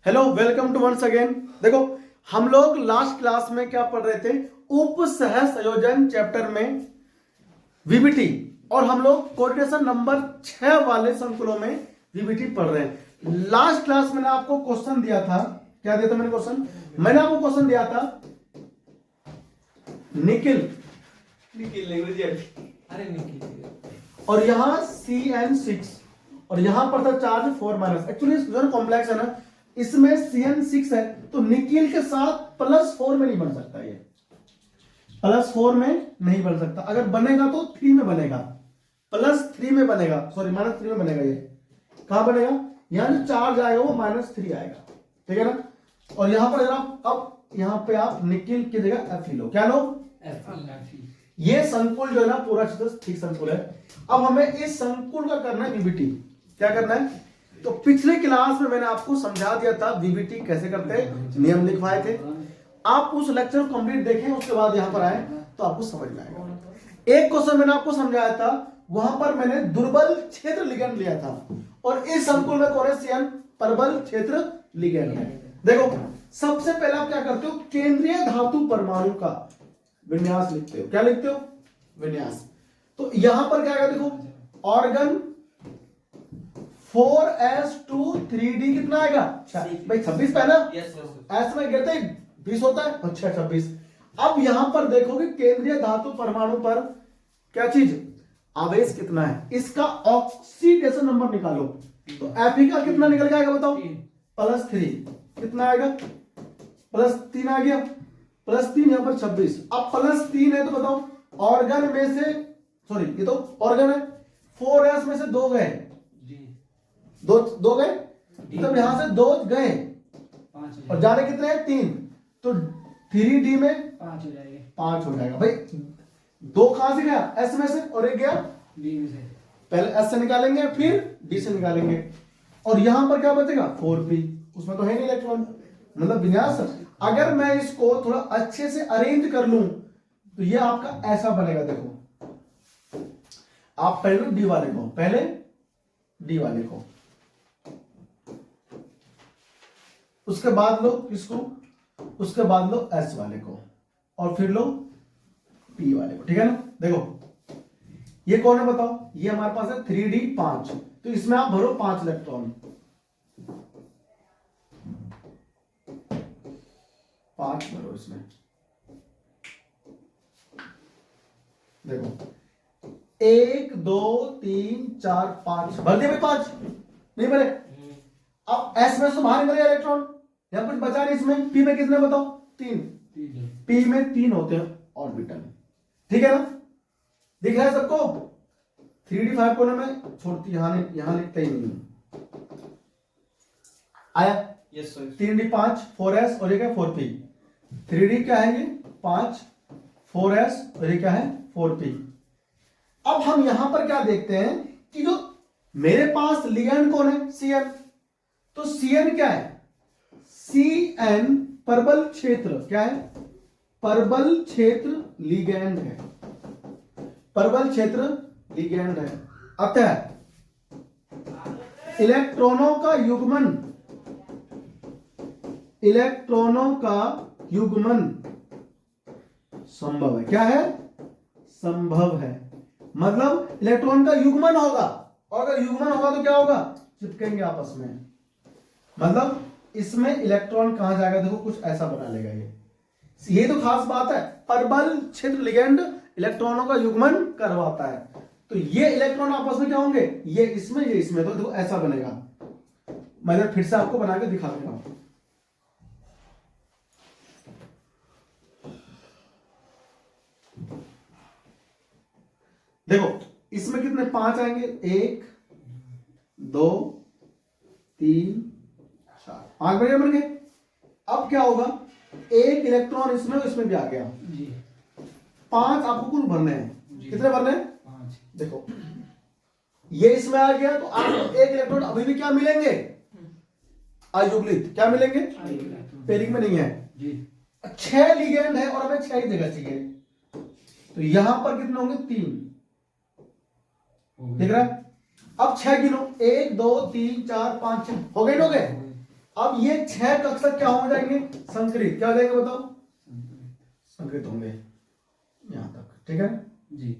Hello, welcome to once again. देखो, हम लोग लास्ट क्लास में क्या पढ़ रहे थे? उप सह संयोजन चैप्टर में वीबीटी, और हम लोग कोऑर्डिनेशन नंबर 6 वाले संकुलों में वीबीटी पढ़ रहे हैं। लास्ट क्लास में मैंने आपको क्वेश्चन दिया था। क्या दिया था मैंने क्वेश्चन? मैंने आपको क्वेश्चन दिया था निकिल और यहां CN6 और यहां पर था चार्ज 4-। एक्चुअली जो कॉम्प्लेक्स है ना, इसमें CN6 है तो निकिल के साथ +4 में नहीं बन सकता। ये +4 में नहीं बन सकता। अगर बनेगा तो 3 में बनेगा, +3 में बनेगा, सॉरी -3 में बनेगा। ये कहां बनेगा? यहां जो चार्ज आएगा वो -3 आएगा, ठीक है ना। और यहां पर अगर आप अब यहां पे आप निकिल की जगह Fe लो। क्या लो? Fe। ये संकुल जो है ना पूरा ठीक संकुल है। अब हमें इस संकुल का करना है वीबीटी। क्या करना है? तो पिछले क्लास में मैंने आपको समझा दिया था वीबीटी कैसे करते हैं, नियम लिखवाए थे। आप उस लेक्चर को कंप्लीट देखें, उसके बाद यहां पर आए तो आपको समझ में आएगा। एक क्वेश्चन मैंने आपको समझाया था, वहां पर मैंने दुर्बल क्षेत्र लिगेंड लिया था, और इस संकुल में कौन है? CN प्रबल क्षेत्र लिगेंड है। देखो, सबसे पहले आप क्या करते हो? केंद्रीय धातु परमाणु का विन्यास लिखते हो। क्या लिखते हो? विन्यास। तो यहां पर क्या है? देखो, ऑर्गन 4s2 3d कितना आएगा? भाई 26 पे ना? एस में गिरते 20 होता है। अच्छा, 26। अब यहां पर देखोगे केंद्रीय धातु परमाणु पर क्या चीज? आवेश कितना है? इसका ऑक्सीडेशन नंबर निकालो। तो Fe का कितना निकल के आएगा बताओ? +3। कितना आएगा? +3 आ गया। +3 यहां पर 26। अब +3 है तो बताओ ऑर्गन में से, सॉरी ये तो ऑर्गन है, 4s में से 2 गए, दो गए, मतलब यहां से 2 गए और जाने कितने हैं? 3। तो 3d में 5 हो जाएगा। भाई 2 कहां से गया? s में से, और एक गया d में से। पहले s से निकालेंगे फिर d से निकालेंगे, और यहां पर क्या बचेगा? 4p। उसमें तो है नहीं इलेक्ट्रॉन, मतलब विन्यास। अगर मैं इसको थोड़ा अच्छे से अरेंज कर लूं तो ये आपका ऐसा बनेगा। देखो, आप पहले डी वाले को, पहले डी वाले को, उसके बाद लो किसको? उसके बाद लो S वाले को, और फिर लो P वाले को, ठीक है ना। देखो, ये कौन है बताओ? ये हमारे पास है 3d 5, तो इसमें आप भरो 5 इलेक्ट्रॉन। 5 भरो इसमें। देखो, 1 2 3 4 5 भर दिया भाई। 5 नहीं भरे। अब S में से बाहर निकलेगा इलेक्ट्रॉन, या कुछ बचा नहीं इसमें। P में कितने बताओ? 3। P में 3 होते हैं ऑर्बिटल, ठीक है ना। दिख रहा है सबको? 3d 5 कोने में छोड़ती, यहां लिखते ही नहीं आया। Yes sir. 3d 5 4s और ये क्या? 4p। 3d क्या है? ये 5 4s और ये क्या है? 4p। अब हम यहां पर क्या देखते हैं कि जो मेरे पास लिगेंड कौन है? CN। तो CN क्या है? CN प्रबल क्षेत्र क्या है? प्रबल क्षेत्र लिगेंड है। प्रबल क्षेत्र लिगेंड है। अतः इलेक्ट्रॉनों का युग्मन, इलेक्ट्रॉनों का युग्मन संभव है। क्या है? संभव है। मतलब इलेक्ट्रॉन का युग्मन होगा, और अगर युग्मन होगा तो क्या होगा? चिपकेंगे आपस में। मतलब इसमें इलेक्ट्रॉन कहां जाएगा? देखो, कुछ ऐसा बना लेगा ये तो खास बात है। प्रबल क्षेत्र लिगेंड इलेक्ट्रॉनों का युग्मन करवाता है। तो ये इलेक्ट्रॉन आपस में क्या होंगे? ये इसमें, ये इसमें। तो देखो ऐसा बनेगा। मैं फिर से आपको बना के दिखा देता हूं। देखो, इसमें कितने 5 आएंगे? 1 2 3 4 5 बन गए। अब क्या होगा? एक इलेक्ट्रॉन इसमें, इसमें भी आ गया जी। 5 आपको कुल भरने हैं। कितने भरने हैं? 5। देखो, ये इसमें आ गया तो आपको एक इलेक्ट्रॉन अभी भी क्या मिलेंगे? अयुग्लित। क्या मिलेंगे? पेयरिंग में नहीं है जी। 6 लिगेंड है और हमें 6 ही जगह चाहिए, तो यहां पर कितने होंगे? 3। दिख रहा है? अब 6 गिनो, 1 2 3 4 5 6 हो गए। अब ये 6 कक्षक क्या हो जाएंगे, संकरित। क्या हो जाएंगे बताओ, संकरित होंगे यहां तक, ठीक है जी।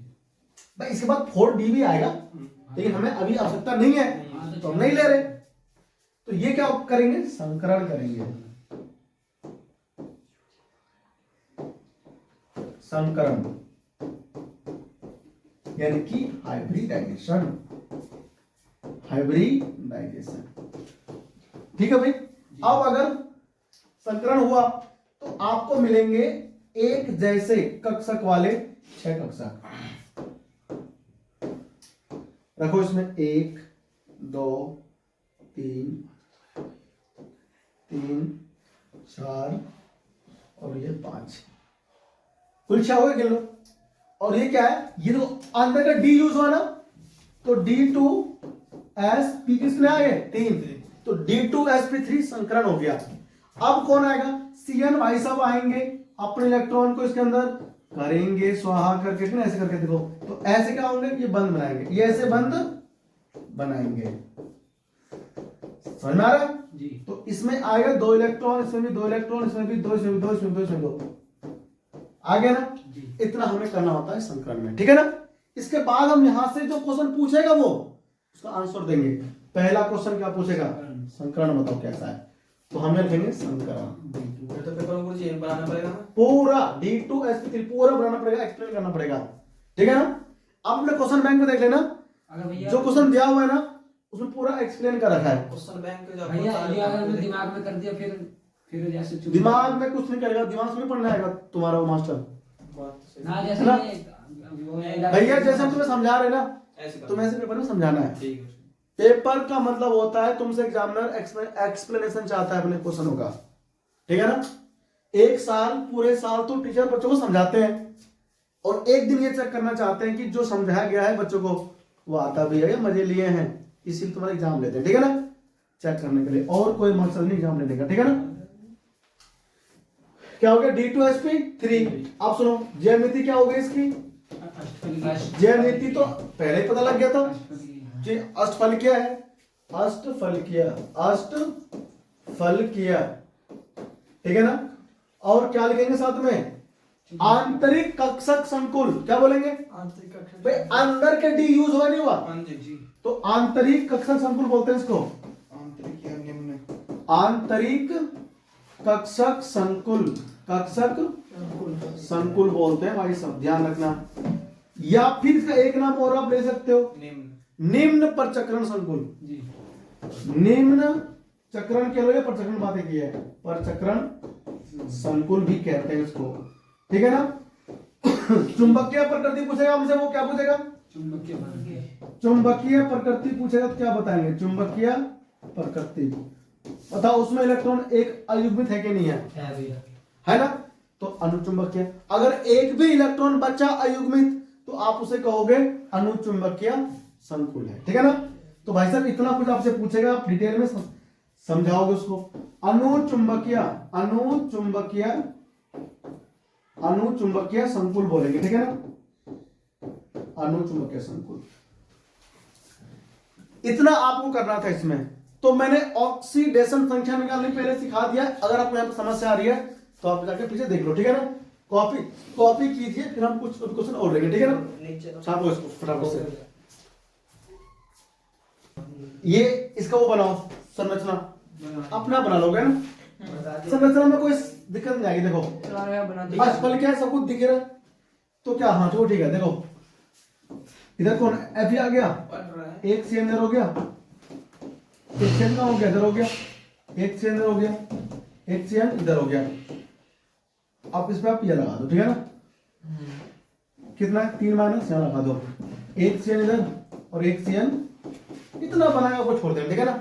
भाई। इसके बाद 4D भी आएगा, लेकिन हमें अभी आवश्यकता नहीं है तो हम नहीं ले रहे। तो ये क्या करेंगे, संकरण करेंगे, संकरण यानी कि हाइब्रिडाइजेशन, हाइब्रिडाइजेशन, ठीक है भाई। अब अगर संकरण हुआ तो आपको मिलेंगे एक जैसे कक्षक वाले 6 कक्षक। रखो इसमें 1 2 3 4 और ये 5, कुल 6 हो गए, गिन लो। और ये क्या है, ये तो अंदर का डी यूज हुआ ना, तो D2sp किसने आ गए 3, तो D2sp3 संकरण हो गया। अब कौन आएगा, Cn भाई साहब आएंगे, अपने इलेक्ट्रॉन को इसके अंदर करेंगे स्वाहा करके, ना ऐसे करके देखो, तो ऐसे क्या होंगे, ये बंद बनाएंगे, ये ऐसे बंद बनाएंगे, समझ में आ रहा है जी। तो इसमें आएगा 2 इलेक्ट्रॉन, इसमें भी 2 इलेक्ट्रॉन, इसमें भी 2, इसमें भी 2, इसमें भी 2, इसमें 2, आ गया ना जी। इतना हमें करना होता है संकरण में, ठीक है ना। इसके बाद हम यहां से जो क्वेश्चन पूछेगा वो उसका आंसर देंगे। पहला क्वेश्चन क्या पूछेगा, संकरण बताओ कैसा है, तो हमें लिखेंगे संकरण। तो पेपर में कुछ बनाना पड़ेगा ना, पूरा D2sp3 पूरा बनाना पड़ेगा, एक्सप्लेन करना पड़ेगा, ठीक है ना। अब अपने क्वेश्चन बैंक में देख लेना, अगर भैया जो क्वेश्चन दिया हुआ है ना उसमें पूरा एक्सप्लेन कर रखा है। क्वेश्चन बैंक का भैया ये अगर मैं दिमाग में कर दिया फिर जैसे चुप दिमाग में कुछ नहीं करेगा, दिमाग से नहीं पढ़ना आएगा तुम्हारा वो मास्टर। बात तो सही ना, है। जैसे ना? भैया जैसे हम तुम्हें समझा रहे ना, ऐसे कर तुम्हें ऐसे पेपर में समझाना है। ठीक है। पेपर का मतलब होता है तुमसे एग्जामिनर एक्सप्लेनेशन चाहता है अपने क्वेश्चनों का, ठीक है ना। एक साल पूरे साल तो टीचर बच्चों को समझाते हैं, और एक दिन ये चेक करना चाहते हैं कि जो समझाया गया है बच्चों को वो आता भी है या मजे लिए हैं, इसीलिए तुम्हारा एग्जाम लेते हैं, ठीक है ना, चेक करने के लिए, और कोई मकसद नहीं एग्जाम लेने का, ठीक है ना। क्या हो गया D2sp3। अब सुनो ज्यामिति क्या हो गई इसकी, ज्यामिति तो पहले ही पता लग गया था कि अष्टफल क्या है, अष्टफलकीय, अष्टफलकीय, ठीक है ना। और क्या लिखेंगे साथ में, आंतरिक कक्षक संकुल, क्या बोलेंगे आंतरिक कक्षक भाई, अंदर के डी यूज हुआ नहीं हुआ, हाँ जी जी। तो आंतरिक कक्षक संकुल बोलते हैं इसको, आंतरिक या निम्न, आंतरिक कक्षक संकुल, कक्षक संकुल बोलते हैं भाई सब, ध्यान रखना। या फिर इसका एक नाम और आप ले सकते हो, निम्न, निम्न परचक्रण संकुल, जी। निम्न चक्रण के लिए परचक्रण बातें की है, परचक्रण संकुल भी कहते हैं इसको, ठीक है ना। चुंबकीय प्रकृति पूछेगा हमसे, वो क्या पूछेगा, चुंबकीय बल। चुंबकीय प्रकृति पूछेगा तो क्या बताएंगे, चुंबकीय प्रकृति बताओ, उसमें इलेक्ट्रॉन एक अयुग्मित है कि नहीं है, भैया है ना, तो अनुचुंबकीय। अगर एक भी इलेक्ट्रॉन बचा अयुग्मित तो आप उसे कहोगे अनुचुंबकीय संकुल है, ठीक है ना। तो भाई साहब इतना कुछ आपसे पूछेगा, आप डिटेल में समझाओगे उसको। अनुचुंबकीय, अनुचुंबकीय, अनुचुंबकीय संकुल बोलेंगे, ठीक है ना, अनुचुंबकीय संकुल। इतना आपको करना था इसमें। तो मैंने ऑक्सीडेशन संख्या निकालनी पहले सिखा दिया, अगर आपको यहाँ पर समस्या आ रही है तो आप जाके पीछे देख लो, ठीक है ना। कॉपी कीजिए, फिर हम कुछ क्वेश्चन और लेंगे, ठीक है ना। छापो इसको फटाफट से। ये इसका वो बनाओ संरचना, अपना बना लोगे ना, संरचना में कोई दिक्कत नहीं आएगी। देखो अष्टफल क्या है, सब कुछ दिख रहा है, तो क्या, हाँ तो ठीक है। देखो इधर कौन F आ गया, एक सी अंदर हो गया, एक सी का हो गया, इधर हो गया, एक सी अंदर हो गया, एक सी इधर हो गया। अब इस पे आप ये लगा दो, ठीक है ना। कितना है, 3 माइनस यहाँ लगा दो, एक सी इधर और एक सी, इतना बनाया वो छोड़ दें, ठीक है ना।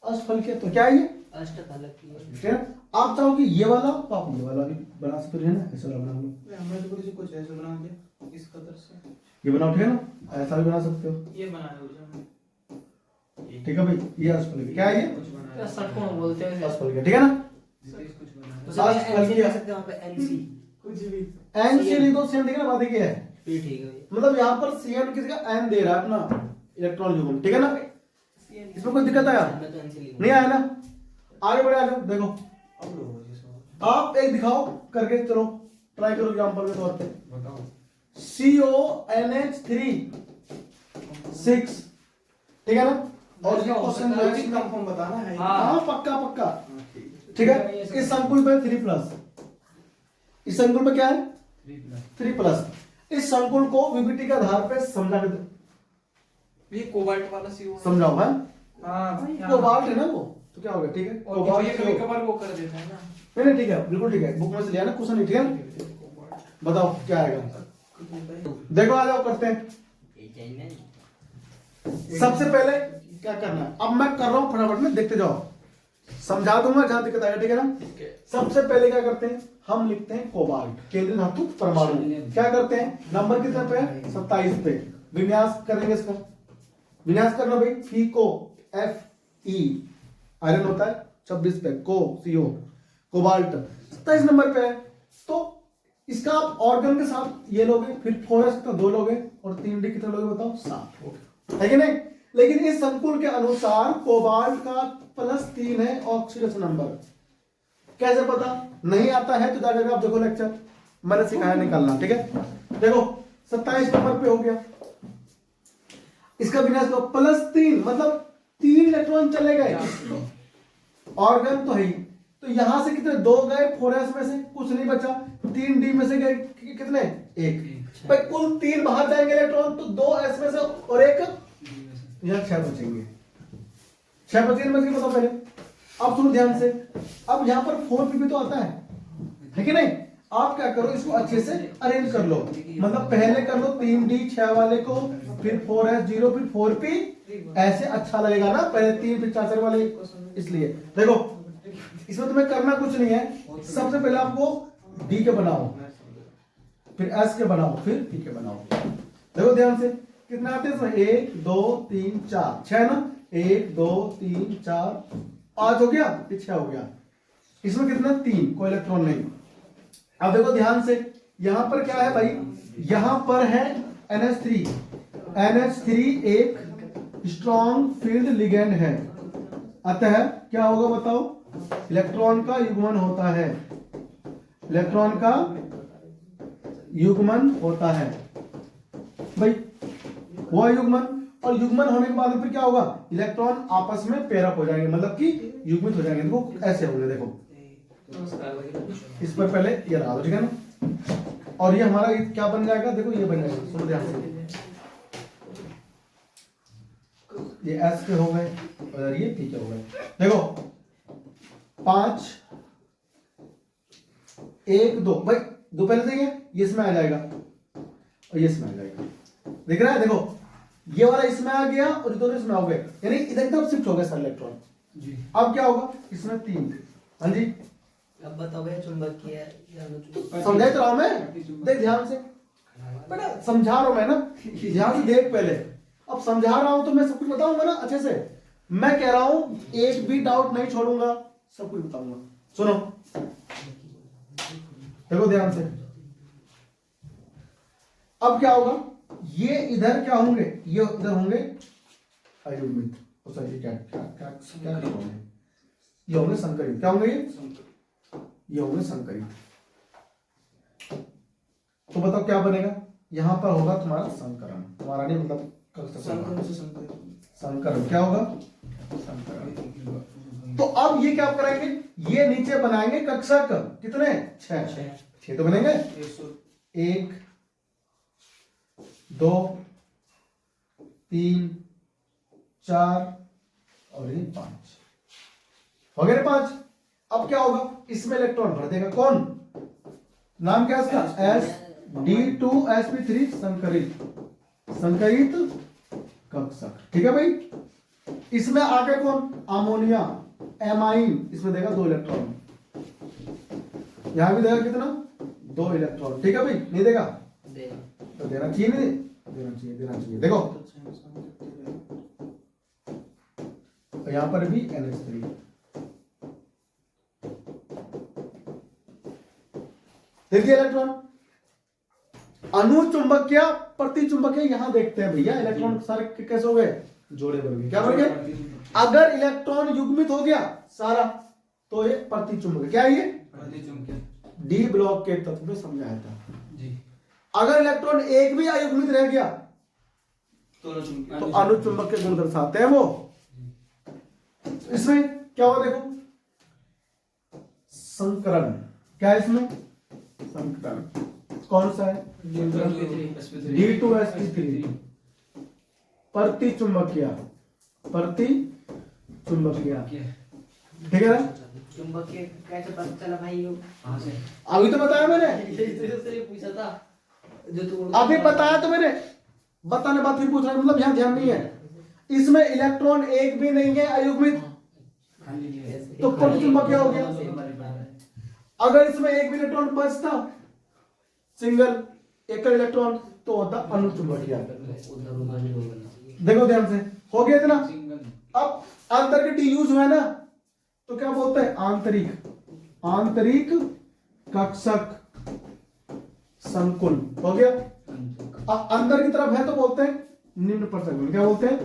अष्टफल क्या, तो क्या है ये अष्टफलकीय, ठीक है। आप चाहो कि ये वाला तो आप ये वाला भी बना सकते हैं ना, ऐसा वाला बना लो, हमने तो कुछ ऐसे बना दिया इस कदर से, ये बनाओ, ठीक है ना, ऐसा भी बना सकते हो, ये बनाया हुआ ठीक है भाई। ये अष्टफल क्या है, ये कुछ बनाया षटकोण बोलते हैं अष्टफल क्या, ठीक है ना। कुछ बनाया तो सब एनसी लिख सकते हैं वहां पे, एनसी कुछ भी एन लिख दो, सेम ठीक है ना, बात ये है। फिर ठीक है। मतलब यहाँ पर Cn किसी का n दे रहा है अपना इलेक्ट्रॉन युग्म, ठीक है ना। इसमें कोई दिक्कत आया मैं तो एनसी लिखूंगा। नहीं आया ना। आगे बढ़े, आ जाओ देखो अब लोगों जी सो आप एक दिखाओ करके, चलो ट्राई करो एग्जांपल के तौर पे। बताओ। CONH3 6, ठीक है ना। और ये क्वेश्चन जो है कंफर्म बताना है। हाँ पक्का पक्का, हाँ, ठीक है। ठीक है। इस संकुल पे 3+, इस संकुल पे क्या है 3+। इस संकुल को विभिटी के आधार पे समझा के ये कोबाल्ट वाला सी समझाओ है। हाँ भाई कोबाल्ट है ना वो, तो क्या हो गया, ठीक है और कोबाल्ट ये कभी कभार वो कर देता है ना। नहीं नहीं ठीक है, बिल्कुल ठीक है, बुक में से लिया ना क्वेश्चन, ठीक है। बताओ क्या आएगा, देखो आ जाओ करते हैं। सबसे पहले क्या करना है, अब मैं कर रहा हूं फटाफट में, देखते जाओ, समझा दूंगा जहां दिक्कत आएगा, ठीक है ना। सबसे पहले क्या करते हैं, हम लिखते हैं कोबाल्ट, केंद्रीय धातु परमाणु। क्या करते हैं, नंबर कितने पे है 27 पे, विन्यास करेंगे इसका। विन्यास करना भाई, फीको FE आयरन होता है 26 पे, को CO कोबाल्ट 27 नंबर पे है। तो इसका आप ऑर्गन के साथ ये लोगे, फिर 4s का 2 लोगे, और 3D कितने लोगे बताओ 7, है कि नहीं। लेकिन इस संकुल के अनुसार कोबाल्ट का +3 है ऑक्सीडेशन नंबर। कैसे पता, नहीं आता है तो जाकर आप देखो लेक्चर, मैंने सिखाया निकालना, ठीक है। देखो 27 नंबर पे हो गया, इसका विन्यास को +3 मतलब 3 इलेक्ट्रॉन चले गए, ऑर्गन तो है ही। तो यहां से कितने 2 गए 4s में से, कुछ नहीं बचा, 3D में से गए कितने 1 भाई, कुल 3 बाहर जाएंगे इलेक्ट्रॉन, तो 2s में से और 1 यहां 6 बचेंगे, 6 बचेंगे में से बताओ पहले। अब सुनो ध्यान से, अब यहां पर 4p भी तो आता है कि नहीं। आप क्या करो, इसको अच्छे से अरेंज कर लो, मतलब पहले कर लो 3D 6 वाले को, फिर 4s 0, फिर 4p, ऐसे अच्छा लगेगा ना, पहले 3 फिर 4 वाले, इसलिए देखो इसमें तुम्हें करना कुछ नहीं है। सबसे पहले आपको D के बनाओ, फिर S के बनाओ, फिर P के बनाओ। देखो ध्यान से कितना आते हैं इसमें, 1 2 3 4 6 ना, 1 2 3 4 5 हो गया, ये 6 हो गया। इसमें कितना 3, कोई इलेक्ट्रॉन नहीं। अब देखो ध्यान से, यहां पर क्या है भाई, यहां पर है NH3। NH3 एक स्ट्रॉन्ग फील्ड लिगेंड है, अतः क्या होगा बताओ, इलेक्ट्रॉन का युग्मन होता है, इलेक्ट्रॉन का युग्मन होता है भाई, हुआ युग्मन। और युग्मन होने के बाद फिर क्या होगा, इलेक्ट्रॉन आपस में पेयर अप हो जाएंगे, मतलब कि युग्मित हो जाएंगे। देखो ऐसे होंगे, देखो इस पर पहले ये रहा, ठीक है ना। और ये हमारा क्या बन जाएगा, देखो ये बन जाएगा, सुनो ध्यान से, ये S के हो गए और ये P के हो गए। देखो 5 1 2 भाई, 2 पहले से ये इसमें आ जाएगा और ये इसमें आ जाएगा, दिख रहा है। देखो ये वाला इसमें आ गया और ये दोनों इसमें हो गए, यानी इधर की तरफ शिफ्ट हो गए सारे इलेक्ट्रॉन जी। अब क्या होगा, इसमें 3, हाँ जी। अब बताओ भैया चुंबकीय समझा तो रहा हूं मैं, देख ध्यान से बेटा, समझा रहा हूं मैं ना, ध्यान से देख पहले। अब समझा रहा हूं तो मैं सब कुछ बताऊंगा ना अच्छे से, मैं कह रहा हूं एक भी डाउट नहीं छोड़ूंगा, सब कुछ बताऊंगा। सुनो देखो ध्यान से, अब क्या होगा, ये इधर क्या होंगे, ये इधर होंगे अयुग्मित, सॉरी क्या क्या क्या क्या होंगे, ये होंगे संकरित। क्या होंगे ये होंगे संकरित। तो बताओ क्या बनेगा, यहां पर होगा तुम्हारा संकरण, तुम्हारा नहीं मतलब संकरण, क्या होगा संकरण। तो अब ये क्या करेंगे, ये नीचे बनाएंगे कक्षक, कितने 6 तो बनेंगे, 1 2 3 4 और ये 5 हो गए 5। अब क्या होगा, इसमें इलेक्ट्रॉन भर देगा कौन, नाम क्या है इसका, SD2sp3 संकरित, संकरित कक्षक, ठीक है भाई। इसमें आगे कौन, अमोनिया एमाइन, इसमें देगा 2 इलेक्ट्रॉन, यहां भी देगा कितना 2 इलेक्ट्रॉन, ठीक है भाई। नहीं देगा तो देना चाहिए, नहीं देना चाहिए, देना चाहिए। देखो तो यहां पर भी NH3, देखिए इलेक्ट्रॉन अनुचुंबकीय प्रतिचुंबकीय, यहां देखते हैं भैया इलेक्ट्रॉन सारे कैसे हो गए, जोड़े बन गए। क्या बन गए, अगर इलेक्ट्रॉन युग्मित हो गया सारा तो ये प्रतिचुंबक क्या है ये प्रतिचुंबकीय। डी ब्लॉक के तत्व में समझाया था। जी। अगर इलेक्ट्रॉन एक भी अयुग्मित रह गया दोनों चुंबकीय। तो अनुचुंबक के गुण दर्शाते हैं वो। इसमें क्या होगा देखो, संकरण। क्या है इसमें संकरण? कौन सा है? D2sp3 प्रतिचुंबकीय, प्रतिचुंबकीय, ठीक है ना? चुंबकीय कैसे पता चला भाई? कहाँ से? अभी तो बताया मैंने, इसलिए पूछा था जो तू अभी बताया तो मैंने, बताने बात भी पूछ रहा है, मतलब यहाँ ध्यान नहीं है। इसमें इलेक्ट्रॉन एक भी नहीं है अयुग्मित, तो प्रतिचुंबकीय हो गया। अगर इसमें एक भी इलेक्ट्रॉन बचता, सिंगल एकल इलेक्ट्रॉन, तो होता अनुचुंबकीय। देखो ध्यान से, हो गया इतना। अब अंतर के टी यूज हुआ है ना, तो क्या बोलते हैं? आंतरिक, आंतरिक कक्षक संकुल हो गया। अब अंदर की तरफ है तो बोलते हैं निम्न परचक्रण। क्या बोलते हैं?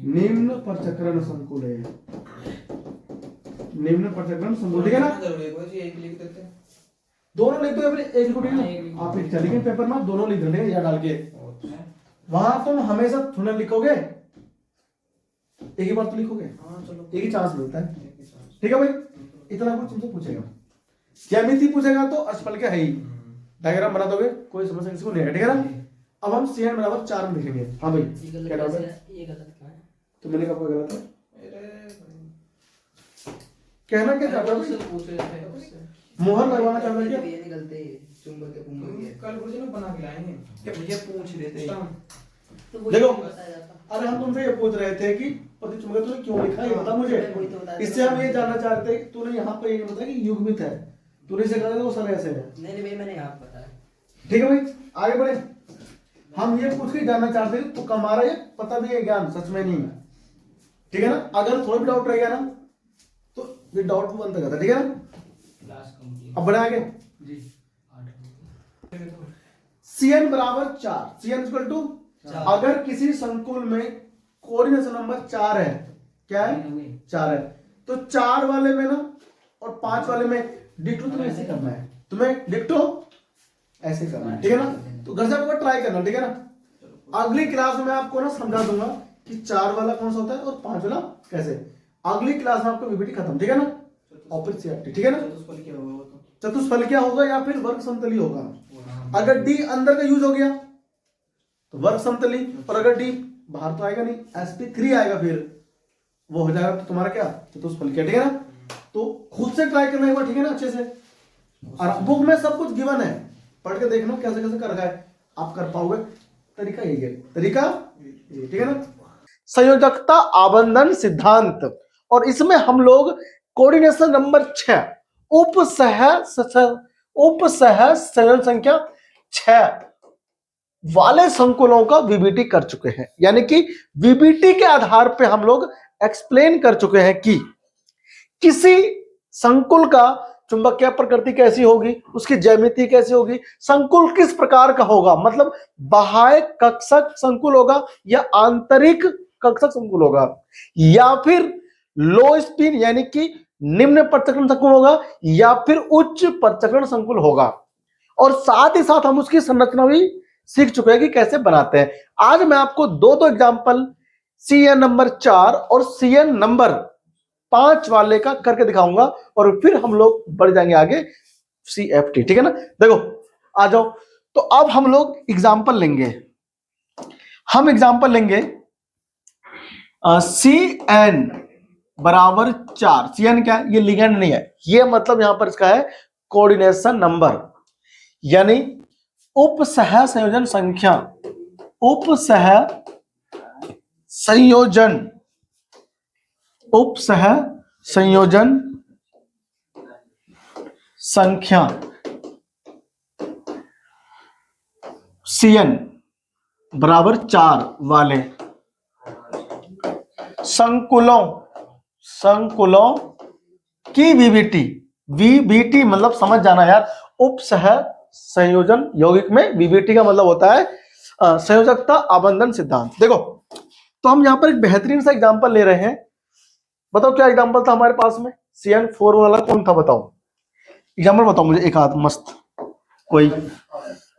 निम्न परचक्रण संकुल है, निम्न परचक्रण संकुल, ठीक है ना? एक लिख देते हैं। दोनों लिख दो, एक लिखो, आप लिख लेकिन पेपर में आप दोनों लिख देंगे या डाल के। वहां तुम हमेशा थोड़ा लिखोगे, एक ही बार तो लिखोगे, हाँ चलो, एक ही चांस मिलता है, ठीक है भाई? इतना कुछ तुमसे पूछेगा, ज्यामिति पूछेगा तो अष्टफल के है ही, डायग्राम बना दोगे, कोई समस्या किसी को नहीं है, ठीक है ना? अब हम CN बराबर 4 में लिखेंगे। हाँ भाई क्या डाउट है? ये गलत कहाँ है? तो मैंने कहा कोई गलत है? अरे कहना क्या चाहता उससे है? पूछ रहे थे उससे। मोहर लगवाना चाहता है क्या? ये निकलते चुंबकीय पुंबकीय। कल गुरुजी ने बना के लाए हैं। ये पूछ रहे थे। तो वो देखो, बताया जाता। अरे हम तुमसे ये पूछ रहे थे कि प्रतिचुंबकीय तूने क्यों लिखा है, ये बता मुझे। इससे हम ये जानना चाहते हैं कि तूने यहाँ पे ये बताया कि युग्मित है, तूने इसे कहा था वो सारे ऐसे है, नहीं भाई मैंने आप बताया। ठीक है भाई? आगे बढ़े। हम ये पूछ के जानना चाहते हैं तो हमारा ये पता भी है ज्ञान सच में नहीं है, ठीक है ना? अगर थोड़ा भी डाउट रहेगा ना तो ये डाउट बंद कर देता, ठीक है ना? अब बढ़े आगे। जी। CN बराबर 4, CN इक्वल टू, अगर किसी संकुल में कोऑर्डिनेशन नंबर 4 है, क्या है? 4 है, तो 4 वाले में ना और 5 वाले में डिक्टो तुम्हें ऐसे करना है, तुम्हें डिक्टो ऐसे करना है, ठीक है ना? तो घर से आपको ट्राई करना, ठीक है ना? अगली क्लास में आपको ना समझा दूंगा कि 4 वाला कौन सा होता है और 5 वाला कैसे। अगली क्लास में आपको VBT खत्म, ठीक है ना? ऑपोजिट CFT, ठीक है ना? चतुष्फल क्या होगा वो तो? चतुष्फल क्या होगा या फिर वर्ग समतली होगा। अगर D अंदर का यूज हो गया तो वर्ग समतली, और अगर D बाहर तो आएगा नहीं, sp3 आएगा, फिर वो हो जाएगा तो तुम्हारा क्या? चतुष्फल क्या, ठीक है ना? तो खुद से ट्राई करना एक बार, ठीक है ना? अच्छे से, और बुक में सब कुछ गिवन है, पढ़ के देखना कैसे कैसे कर रखा है, आप कर पाओगे। तरीका यही है, तरीका ये, ठीक है ना? संयोजकता आबंधन सिद्धांत, और इसमें हम लोग कोऑर्डिनेशन नंबर 6 उपसह संयोजन संख्या 6 वाले संकुलों का VBT कर चुके हैं, यानी कि VBT के आधार पे हम लोग एक्सप्लेन कर चुके हैं कि किसी संकुल का चुंबकीय प्रकृति कैसी होगी, उसकी ज्यामिति कैसी होगी, संकुल किस प्रकार का होगा, मतलब बाह्य कक्षक संकुल होगा या आंतरिक कक्षक संकुल होगा, या फिर लो स्पिन यानी कि निम्न परचक्रण संकुल होगा, या फिर उच्च परचक्रण संकुल होगा। और साथ ही साथ हम उसकी संरचना भी सीख चुके हैं कि कैसे बनाते हैं। आज मैं आपको दो एग्जांपल CN नंबर 4 और CN नंबर 5 वाले का करके दिखाऊंगा, और फिर हम लोग बढ़ जाएंगे आगे CFT, ठीक है ना? देखो आ जाओ, तो अब हम लोग एग्जांपल लेंगे, हम एग्जांपल लेंगे CN बराबर 4। CN क्या है? ये लिगेंड नहीं है, ये मतलब यहां पर इसका है कोऑर्डिनेशन नंबर, यानी उपसह संयोजन संख्या, उपसह संयोजन, उपसह संयोजन संख्या CN बराबर 4 वाले संकुलों की VBT मतलब समझ जाना यार, उपसह संयोजन यौगिक में VBT का मतलब होता है संयोजकता आबंधन सिद्धांत। देखो, तो हम यहां पर एक बेहतरीन सा एग्जांपल ले रहे हैं, बताओ क्या एग्जांपल था हमारे पास में? CN4 वाला कौन था बताओ, एग्जाम्पल बताओ मुझे एक आध मस्त कोई।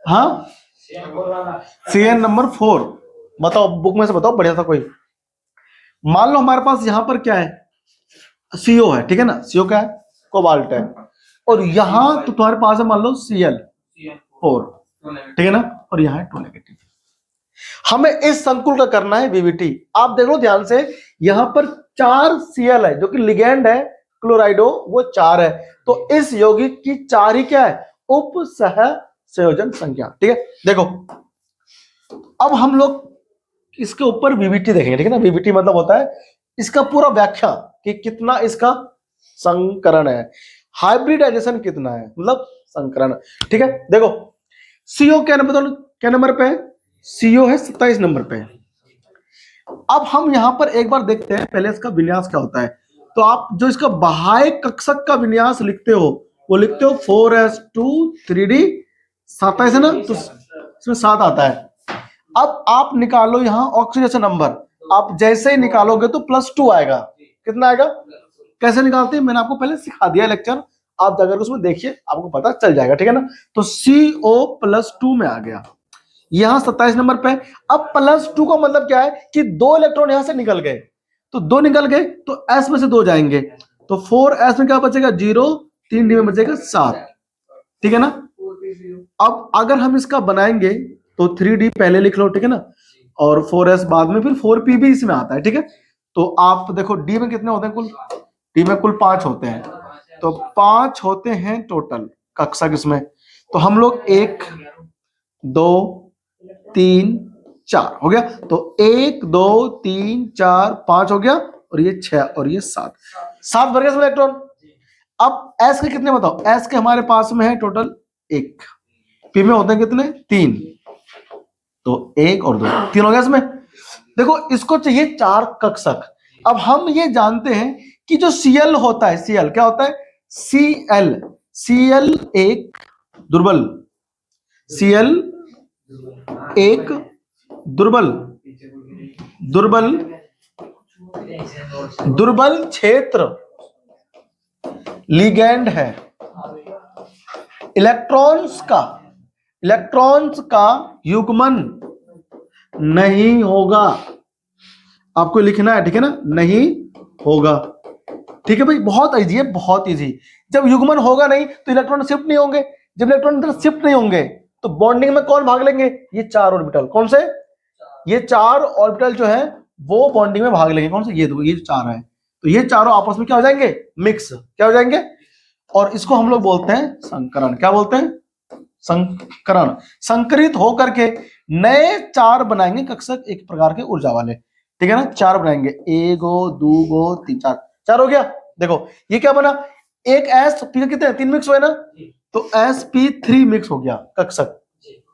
हाँ CN नंबर 4 बताओ, बुक में से बताओ बढ़िया सा कोई। मान लो हमारे पास यहाँ पर क्या है, CO है, ठीक है ना, CO क्या है, कोबाल्ट है, और यहाँ तो तुम्हारे पास है मान लो Cl4, ठीक है ना, और यहाँ है 2 नेगेटिव। हमें इस संकुल का करना है VBT। आप देख लो ध्यान से, यहां पर 4 Cl है जो कि लिगेंड है क्लोराइडो, वो 4 है, तो इस यौगिक की 4 ही क्या है, उप सह संयोजन संख्या, ठीक है। देखो अब हम लोग इसके ऊपर VBT देखेंगे, ठीक है ना। VBT मतलब होता है इसका पूरा व्याख्या कि कितना इसका संकरण है, हाइब्रिडाइजेशन कितना है, मतलब संकरण, ठीक है। देखो CO क्या नंबर पे है, CO है 27 नंबर पे। अब हम यहां पर एक बार देखते हैं पहले इसका विन्यास क्या होता है। तो आप जो इसका बाह्य कक्षक का विन्यास लिखते हो वो लिखते हो 4s2 3d, 27 है ना, तो इसमें 7 आता है। अब आप निकालो यहां ऑक्सीडेशन नंबर, आप जैसे ही निकालोगे तो +2 आएगा। कितना आएगा, कैसे निकालते हैं मैंने आपको पहले सिखा दिया लेक्चर, आप जाकर उसमें देखिए आपको पता चल जाएगा, ठीक है ना। तो CO+2 में आ गया, यहां 27 नंबर पे। अब +2 का मतलब क्या है कि 2 इलेक्ट्रॉन यहां से निकल गए, तो 2 निकल गए तो S में से 2 जाएंगे, तो 4s में क्या बचेगा 0, 3d में बचेगा 7, ठीक है ना। अब अगर हम इसका बनाएंगे तो 3d पहले लिख लो, ठीक है ना, और 4s बाद में, फिर 4p भी इसमें आता है, ठीक है। तो आप देखो d में कितने होते हैं कुल, d में कुल 5 होते हैं, तो 5 होते हैं टोटल कक्षक इसमें। तो हम लोग 1 2 3 4 हो गया, तो 1 2 3 4 5 हो गया, और ये 6 और ये 7 भर गया इसमें इलेक्ट्रॉन। अब S के कितने बताओ, S के हमारे पास में है टोटल 1, P में होते हैं कितने 3, तो 1 और 2 3 हो गया इसमें। देखो इसको चाहिए 4 कक्षक। अब हम ये जानते हैं कि जो Cl होता है, Cl क्या होता है, Cl एक दुर्बल, Cl एक दुर्बल क्षेत्र लिगैंड है। इलेक्ट्रॉन्स का युग्मन नहीं होगा, आपको लिखना है, ठीक है ना, नहीं होगा, ठीक है भाई, बहुत इजी है, बहुत इजी। जब युग्मन होगा नहीं तो इलेक्ट्रॉन शिफ्ट नहीं होंगे, जब इलेक्ट्रॉन इधर शिफ्ट नहीं होंगे तो बॉन्डिंग में कौन भाग लेंगे, ये 4 ऑर्बिटल, कौन से, ये 4 ऑर्बिटल जो है वो बॉन्डिंग में भाग लेंगे, कौन से, ये 4 है, तो ये चारों आपस में क्या हो जाएंगे, मिक्स, क्या हो जाएंगे, और इसको हम लोग बोलते हैं संकरण। क्या बोलते हैं, संकरण। संकरित होकर के नए 4 बनाएंगे कक्षक, एक प्रकार के ऊर्जा वाले, ठीक है ना, 4 बनाएंगे, 1 2 3 4 हो गया। देखो ये क्या बना, एक sp कितने 3 मिक्स हुए ना, तो sp3 मिक्स हो गया कक्षक,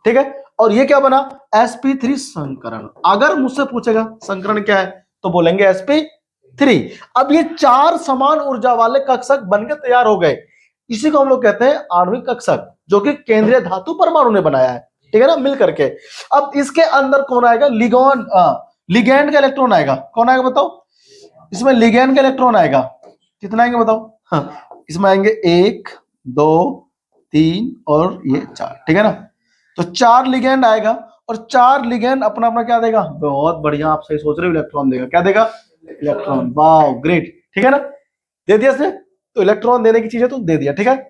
ठीक है, और ये क्या बना sp3 संकरण। अगर मुझसे पूछेगा संकरण क्या है तो बोलेंगे sp3। अब ये 4 समान ऊर्जा वाले कक्षक बनकर तैयार हो गए, इसी को हम लोग कहते हैं आणविक कक्षक, जो कि केंद्रीय धातु परमाणु ने बनाया है, ठीक है ना, मिल करके। अब इसके अंदर कौन आएगा, लिगैंड का इलेक्ट्रॉन आएगा, कौन आएगा बताओ, इसमें लिगैंड का इलेक्ट्रॉन आएगा, कितना आएंगे बताओ, हाँ इसमें आएंगे 1 2 3 और ये 4, ठीक है ना, तो 4 लिगैंड आएगा, और 4 लिगैंड अपना अपना क्या देगा, बहुत बढ़िया, आप सही सोच रहे हो, इलेक्ट्रॉन देगा, क्या देगा, इलेक्ट्रॉन, वाह ग्रेट, ठीक है ना, दे दिया इसने, तो इलेक्ट्रॉन देने की चीज है तो दे दिया, ठीक है,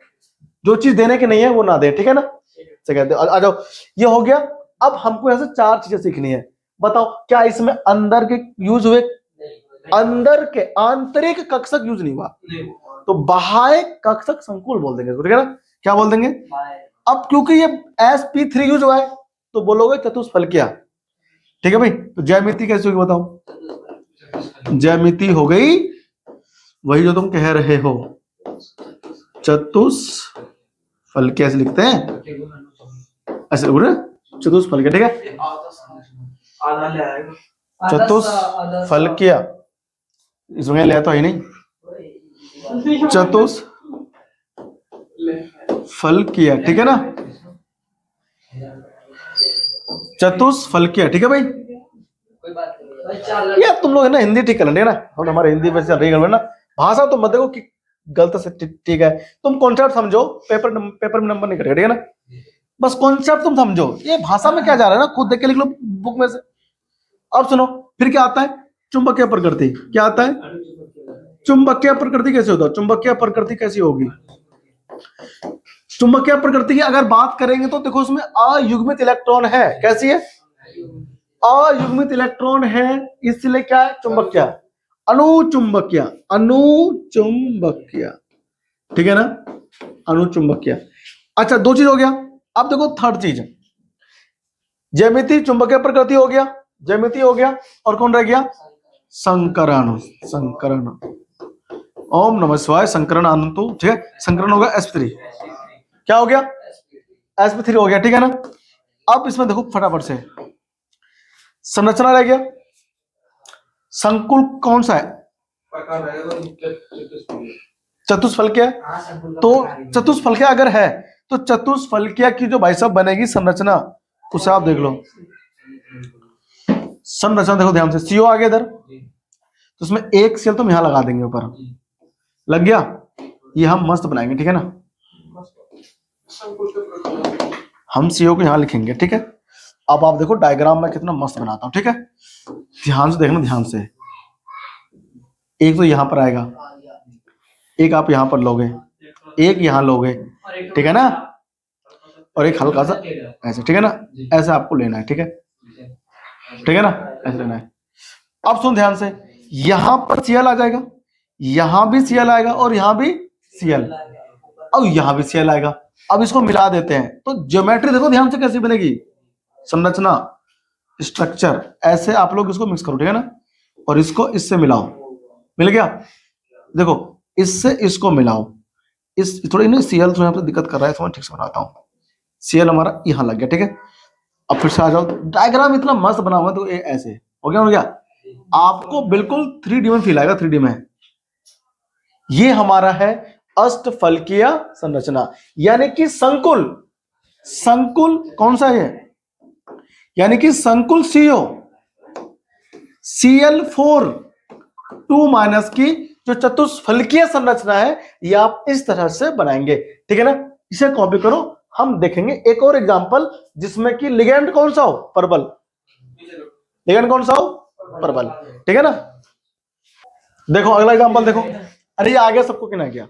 जो चीज देने की नहीं है वो ना दे, ठीक है ना, आ जाओ, ये हो गया। अब हमको ऐसे 4 चीजें सीखनी है, बताओ क्या इसमें अंदर के यूज हुए, अंदर के आंतरिक कक्षक यूज नहीं हुआ, तो बाह्य कक्षक संकुल बोल देंगे, ठीक है ना, क्या बोल देंगे। अब क्योंकि ये sp3 यूज हुआ है तो बोलोगे चतुष्फलकिया, ठीक है भाई, तो ज्यामिति कैसे होगी बताओ, ज्यामिति हो गई वही जो तुम कह रहे हो, चतुष्फलकिया से लिखते हैं, ऐसे बोल रहे चतुष्फलकिया, ठीक है, आधा ले आएगा, चतुष्फलकिया, इसमें ले तो ही नहीं, चतुष्फलकिया, ठीक है ना, चतुष्फलकिया, ठीक है भाई। यार तुम लोग है ना हिंदी ठीक कर लेंगे ना, हम हमारे हिंदी में चल रही है ना, भाषा तो मत देखो कि गलत से ठीक है। तुम कॉन्सेप्ट समझो, पेपर में नंबर नहीं कटेगा, ठीक है ना। बस कॉन्सेप्ट तुम समझो, ये भाषा में क्या जा रहा है ना, खुद देख के लिख लो बुक में से। अब सुनो, फिर क्या आता है, चुंबकीय प्रकृति। क्या आता है, चुंबकीय प्रकृति कैसे होता है, चुंबकीय प्रकृति कैसी होगी। चुंबकीय प्रकृति की अगर बात करेंगे तो देखो उसमें अयुग्मित इलेक्ट्रॉन है। कैसी है, अयुग्मित इलेक्ट्रॉन है, इसलिए क्या है, चुंबकीय। अनुचुंबकीय, अनुचुंबकीय, ठीक है ना, अनुचुंबकीय। अच्छा, दो चीज हो गया। अब देखो थर्ड चीज, ज्यामिति, चुंबकीय प्रकृति हो गया, ज्यामिति हो गया, और कौन रह गया, संकरण। संकरण, ओम नमः शिवाय, संकरण अनंतु, ठीक है। संकरण होगा sp3, क्या हो गया, sp3 हो गया, ठीक है ना। अब इसमें देखो फटाफट से, संरचना रह गया। संकुल कौन सा है, चतुष्फलकीय है। तो चतुष्फलकीय अगर है तो चतुष्फलकीय की जो भाई साहब बनेगी संरचना, उसे आप देख लो। संरचना देखो ध्यान से, CO आ गया इधर, तो उसमें एक सेल तुम यहां लगा देंगे, ऊपर लग गया, ये हम मस्त बनाएंगे, ठीक है ना। हम CO को यहां लिखेंगे, ठीक है। अब आप देखो डायग्राम में कितना मस्त बनाता हूं, ठीक है। ध्यान से देखना, ध्यान से। एक तो यहां पर आएगा, एक आप यहां पर लोगे, एक यहां लोगे, ठीक है ना, और एक हल्का सा ऐसे, ठीक है ना, ऐसे आपको लेना है, ठीक है, ठीक है ना, ऐसे लेना है। अब सुन ध्यान से, यहां पर Cl आ जाएगा, यहां भी Cl आएगा, और यहां भी Cl, और यहां भी Cl आएगा। अब इसको मिला देते हैं, तो ज्योमेट्री देखो ध्यान से कैसी बनेगी, संरचना, स्ट्रक्चर, ऐसे आप लोग इसको मिक्स करो, ठीक है ना, और इसको इससे मिलाओ, मिल गया। देखो इससे इसको मिलाओ, इस थोड़ी नहीं, Cl थोड़ा दिक्कत कर रहा है, थोड़ा ठीक से बनाता हूं। Cl हमारा यहां लग गया, ठीक है। अब फिर से आ जाओ, डायग्राम इतना मस्त बना हुआ है, तो ये ऐसे हो गया, हो गया। आपको बिल्कुल 3D में फील आएगा, 3D में। ये हमारा है अष्टफलकीय संरचना, यानी कि संकुल। संकुल कौन सा है, यानी कि संकुल CO, Cl4 2- की जो चतुष्फलकीय संरचना है, ये आप इस तरह से बनाएंगे, ठीक है ना। इसे कॉपी करो, हम देखेंगे एक और एग्जांपल, जिसमें कि लिगेंड कौन सा हो, परबल। लिगेंड कौन सा हो, परबल, ठीक है ना। देखो अगला एग्जांपल देखो, अरे ये आ गया सबको, कि ना गया,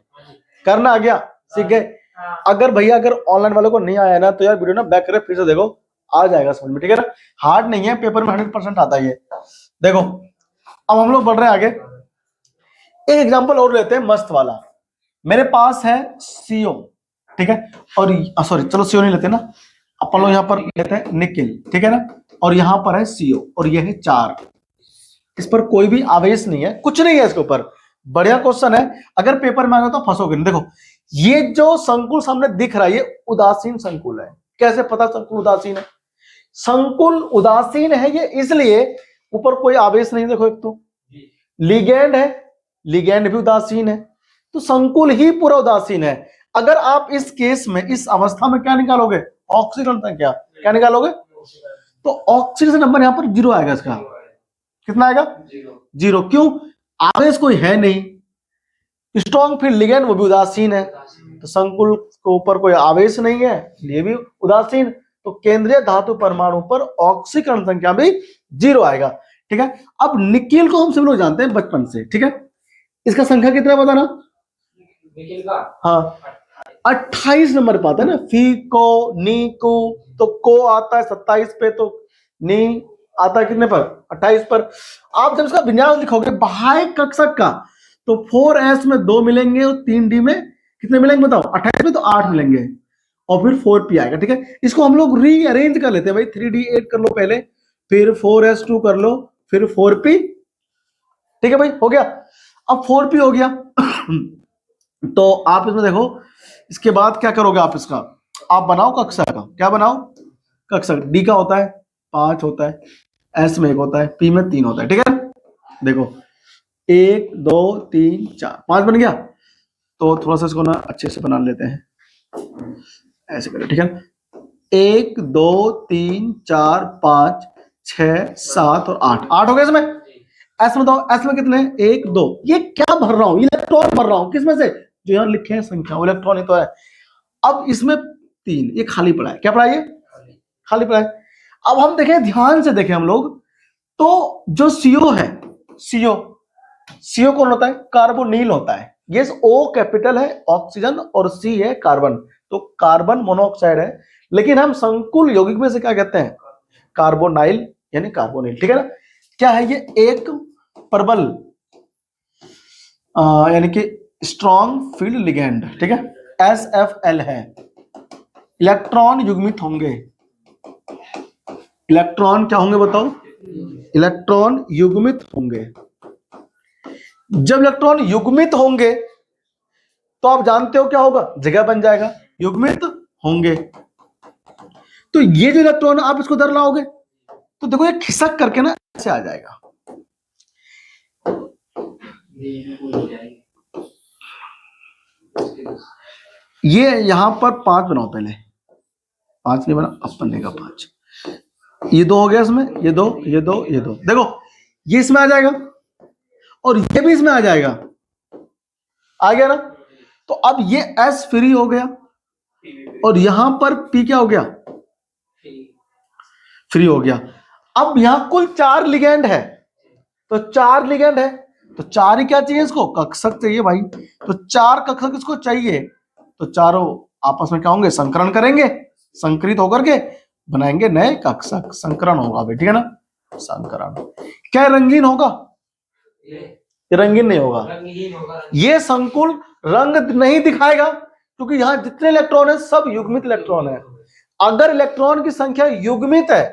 करना आ गया, सीख गए। अगर भैया अगर ऑनलाइन वालों को नहीं आया ना, तो यार वीडियो ना बैक करे, फिर से देखो, आ जाएगा समझ में, ठीक है ना। हार्ड नहीं है, पेपर में 100% आता है ये। देखो अब हम लोग बढ़ रहे हैं आगे, एक एग्जांपल और लेते हैं मस्त वाला। मेरे पास है CO, ठीक है, और सॉरी चलो CO नहीं लेते ना, अपन लोग यहां पर लेते हैं निकिल, ठीक है ना, और यहां पर है CO, और ये है 4। इस पर कोई भी आवेश नहीं है, कुछ नहीं है इसके ऊपर। बढ़िया क्वेश्चन है, अगर पेपर में आ गया तो फंसोगे नहीं। देखो ये जो संकुल सामने दिख रहा है, ये उदासीन संकुल है। कैसे पता संकुल उदासीन है, संकुल उदासीन है ये इसलिए, ऊपर कोई आवेश नहीं, देखो एक तो लिगेंड है, लिगेंड भी उदासीन है, तो संकुल ही पूरा उदासीन है। अगर आप इस केस में, इस अवस्था में क्या निकालोगे, ऑक्सीजन संख्या, क्या निकालोगे, तो ऑक्सीजन नंबर यहां पर 0 आएगा। इसका कितना आएगा, 0। क्यों, आवेश कोई है नहीं, स्ट्रॉन्ग फील्ड लिगेंड, वो भी उदासीन है, तो संकुल के ऊपर कोई आवेश नहीं है, ये भी उदासीन, तो केंद्रीय धातु परमाणु पर ऑक्सीकरण संख्या भी 0 आएगा, ठीक है। अब निकिल को हम सब लोग जानते हैं बचपन से, ठीक है। इसका संख्या कितना बताना, निकिल का, हाँ 28 नंबर पे आता है ना, फीको नीको, तो को आता है 27 पे, तो नी आता है कितने पर, 28 पर। आप जब इसका विन्यास लिखोगे बाह्य कक्षक का, तो 4s में 2 मिलेंगे, और 3d में कितने मिलेंगे बताओ, 28 में तो 8 मिलेंगे, और फिर 4p आएगा, ठीक है। इसको हम लोग रीअरेंज कर लेते हैं भाई, 3d8 कर लो पहले, फिर 4s2 कर लो, फिर 4p, ठीक है भाई, हो गया। अब 4p हो गया तो आप इसमें देखो, इसके बाद क्या करोगे आप, इसका आप बनाओ कक्षा का, क्या बनाओ, कक्षा। D का होता है 5 होता है, S में 1 होता है, P में 3 होता है, ठीक है। देखो 1 2 3 4 5 बन गया, तो थोड़ा सा इसको ना अच्छे से बना लेते हैं, ऐसे करें, ठीक है। 1 2 3 4 5 6 7 और 8 हो गया इसमें। एस में बताओ, एस में कितने, 1 2, ये क्या भर रहा हूं, इलेक्ट्रॉन भर रहा हूं, किसमें से, जो यहाँ लिखे हैं संख्या, वो इलेक्ट्रॉन ही तो है। अब इसमें 3, ये खाली पड़ा है। क्या पड़ा है? ये खाली पड़ा है। अब हम देखें, ध्यान से देखें हम लोग, तो जो CO है, CO कौन होता है? कार्बोनिल होता है। ये O कैपिटल है ऑक्सीजन और C है कार्बन, तो कार्बन मोनोऑक्साइड है। लेकिन हम संकुल यौगिक में से क्या कहते हैं? कार्बोनाइल यानी कार्बोनिल। ठीक है ना? क्या है ये? एक प्रबल यानी कि स्ट्रॉन्ग फील्ड लिगेंड। ठीक है, SFL है। इलेक्ट्रॉन युग्मित होंगे। इलेक्ट्रॉन क्या होंगे बताओ? इलेक्ट्रॉन युग्मित होंगे। जब इलेक्ट्रॉन युग्मित होंगे तो आप जानते हो क्या होगा? जगह बन जाएगा। युग्मित होंगे तो ये जो इलेक्ट्रॉन आप इसको इधर लाओगे तो देखो ये खिसक करके ना ऐसे आ जाएगा। ये यहां पर 5 बनाओ, पहले 5 नहीं बना, अब बनेगा 5। ये 2 हो गया इसमें, ये 2, ये 2, ये 2। देखो ये इसमें आ जाएगा और ये भी इसमें आ जाएगा। आ गया ना? तो अब ये S फ्री हो गया और यहां पर P क्या हो गया? फ्री हो गया। अब यहां कुल 4 लिगेंड है, तो 4 लिगेंड है तो 4 ही क्या चाहिए इसको? कक्षक चाहिए भाई। तो 4 कक्षक इसको चाहिए, तो चारों आपस में क्या होंगे? संकरण करेंगे, संकरित होकर के बनाएंगे नए कक्षक। संकरण होगा भाई। ठीक है ना? संकरण। क्या रंगीन होगा? ये रंगीन नहीं होगा। ये संकुल रंग नहीं दिखाएगा क्योंकि यहां जितने इलेक्ट्रॉन है सब युग्मित इलेक्ट्रॉन है। अगर इलेक्ट्रॉन की संख्या युग्मित है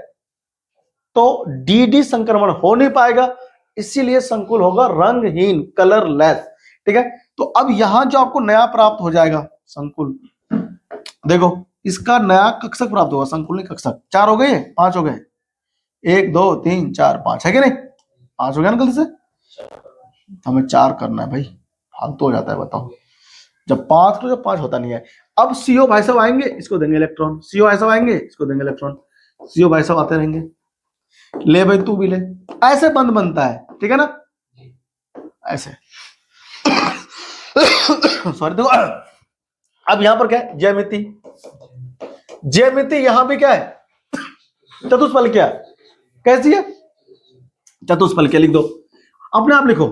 तो DD संक्रमण हो नहीं पाएगा, इसीलिए संकुल होगा रंगहीन, कलरलेस। ठीक है, तो अब यहां जो आपको नया प्राप्त हो जाएगा संकुल, देखो इसका नया कक्षक प्राप्त होगा। संकुल नहीं कक्षक। 4 हो गए, 5 हो गए। 1 2 3 4 5 है कि नहीं? 5 हो गया ना गलती से? हमें 4 करना है भाई, फालतू हो जाता है। बताओ, जब 5 तो जब 5 होता नहीं है। अब CO भाई साहब आएंगे, इसको देंगे इलेक्ट्रॉन। CO भाई साहब आएंगे, इसको देंगे इलेक्ट्रॉन। CO भाई साहब आते रहेंगे। ले भाई तू भी ले, ऐसे बंद बनता है। ठीक है ना? ऐसे सॉरी। देखो अब यहां पर क्या है? ज्यामिति। ज्यामिति यहां भी क्या है? चतुष्फल। क्या कैसी है? चतुष्फल। क्या लिख दो, अपने आप लिखो।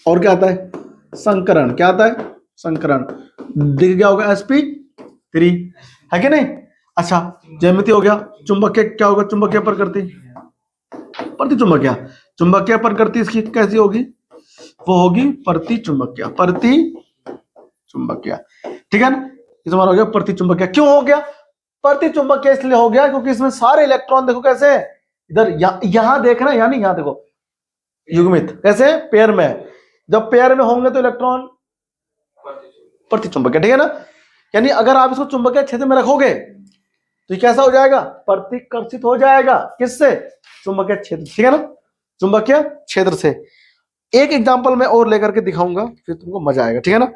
और क्या आता है? संकरण। क्या आता है? संकरण। दिख गया होगा sp3 है कि नहीं? अच्छा, ज्यामिति हो गया। चुंबकीय क्या होगा? चुंबकीय प्रकृति, प्रति चुंबकीय। चुंबकीय प्रकृति इसकी कैसी होगी? वो होगी प्रति चुंबकीय। प्रति चुंबकीय। ठीक है ना? इस बार हो गया प्रति चुंबकीय। क्यों हो गया प्रति चुंबकीय? इसलिए हो गया क्योंकि इसमें सारे इलेक्ट्रॉन देखो कैसे है, इधर यहां देखना, यानी यहां देखो युग्मित। कैसे? पेयर में। जब पेयर में होंगे तो इलेक्ट्रॉन प्रति चुंबकीय। ठीक है ना? यानी अगर आप इसको चुंबकीय क्षेत्र में रखोगे तो कैसा हो जाएगा? प्रतिकर्षित हो जाएगा। किससे? चुंबकीय क्षेत्र। ठीक है ना? चुंबकीय क्षेत्र से। एक एग्जांपल मैं और लेकर के दिखाऊंगा, फिर तुमको मजा आएगा। ठीक है ना?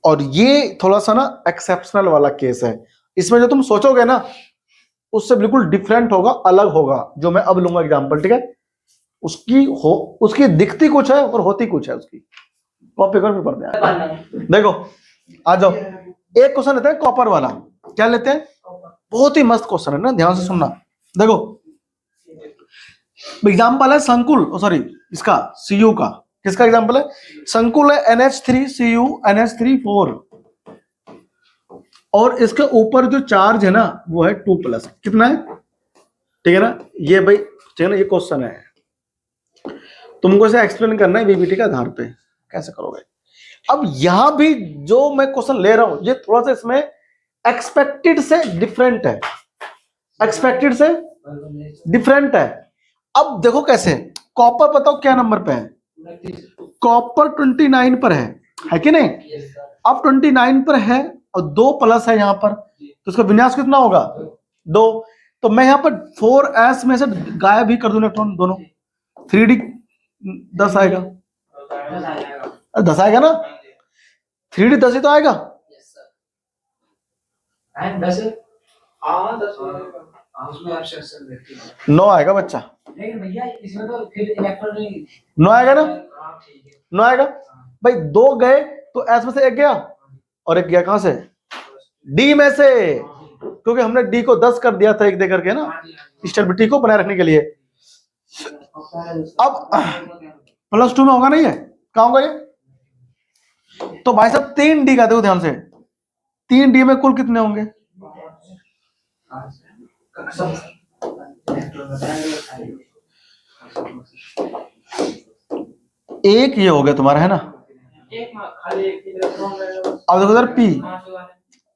और ये थोड़ा सा ना एक्सेप्शनल वाला केस है। इसमें जो तुम सोचोगे ना उससे बिल्कुल डिफरेंट होगा, अलग होगा, जो मैं अब लूंगा एग्जांपल। ठीक है? उसकी दिखती कुछ है और होती कुछ है उसकी। कॉपी कर पढ़ते हैं। देखो आ जाओ, एक क्वेश्चन लेते हैं कॉपर वाला। क्या लेते हैं? बहुत ही मस्त क्वेश्चन है ना, ध्यान से सुनना। देखो एग्जांपल है संकुल, सॉरी इसका Cu का। किसका एग्जांपल है? संकुल है NH3Cu NH3 4 और इसके ऊपर जो चार्ज है ना वो है 2+। कितना है? ठीक है ना? ये भाई ठीक है ना, ये क्वेश्चन है, तुमको इसे एक्सप्लेन करना है VBT के आधार पे। कैसे करोगे? अब यहां भी जो मैं क्वेश्चन ले रहा हूं ये थोड़ा सा इसमें एक्सपेक्टेड से डिफरेंट है। एक्सपेक्टेड से डिफरेंट है। अब देखो कैसे। कॉपर बताओ क्या नंबर पे है? कॉपर 29 पर है कि नहीं? अब 29 पर है और 2+ है यहां पर, तो इसका विन्यास कितना होगा? 2। तो मैं यहां पर 4s में से गायब ही कर दूं इलेक्ट्रॉन दोनों। 3D 10 आएगा। 10 आएगा ना? 3D 10 ही तो आएगा। उसमें एब्स्ट्रैक्शन देखते हैं 9 आएगा बच्चा, लेकिन भैया इसमें तो फिर इलेक्ट्रॉन 9 आएगा ना, हाँ ठीक है 9 आएगा भाई। 2 गए तो एस में से एक गया और एक गया कहां से, डी में से, क्योंकि हमने डी को 10 कर दिया था एक दे करके ना, स्टेबिलिटी को बनाए रखने के लिए। अब +2 में होगा नहीं है, कहां होगा ये, तो भाई साहब 3D का देखो ध्यान से, 3D में कुल कितने होंगे, एक ये हो गया तुम्हारा है ना। एक खाली एक इलेक्ट्रॉन रहेगा बस। अब देखो इधर P,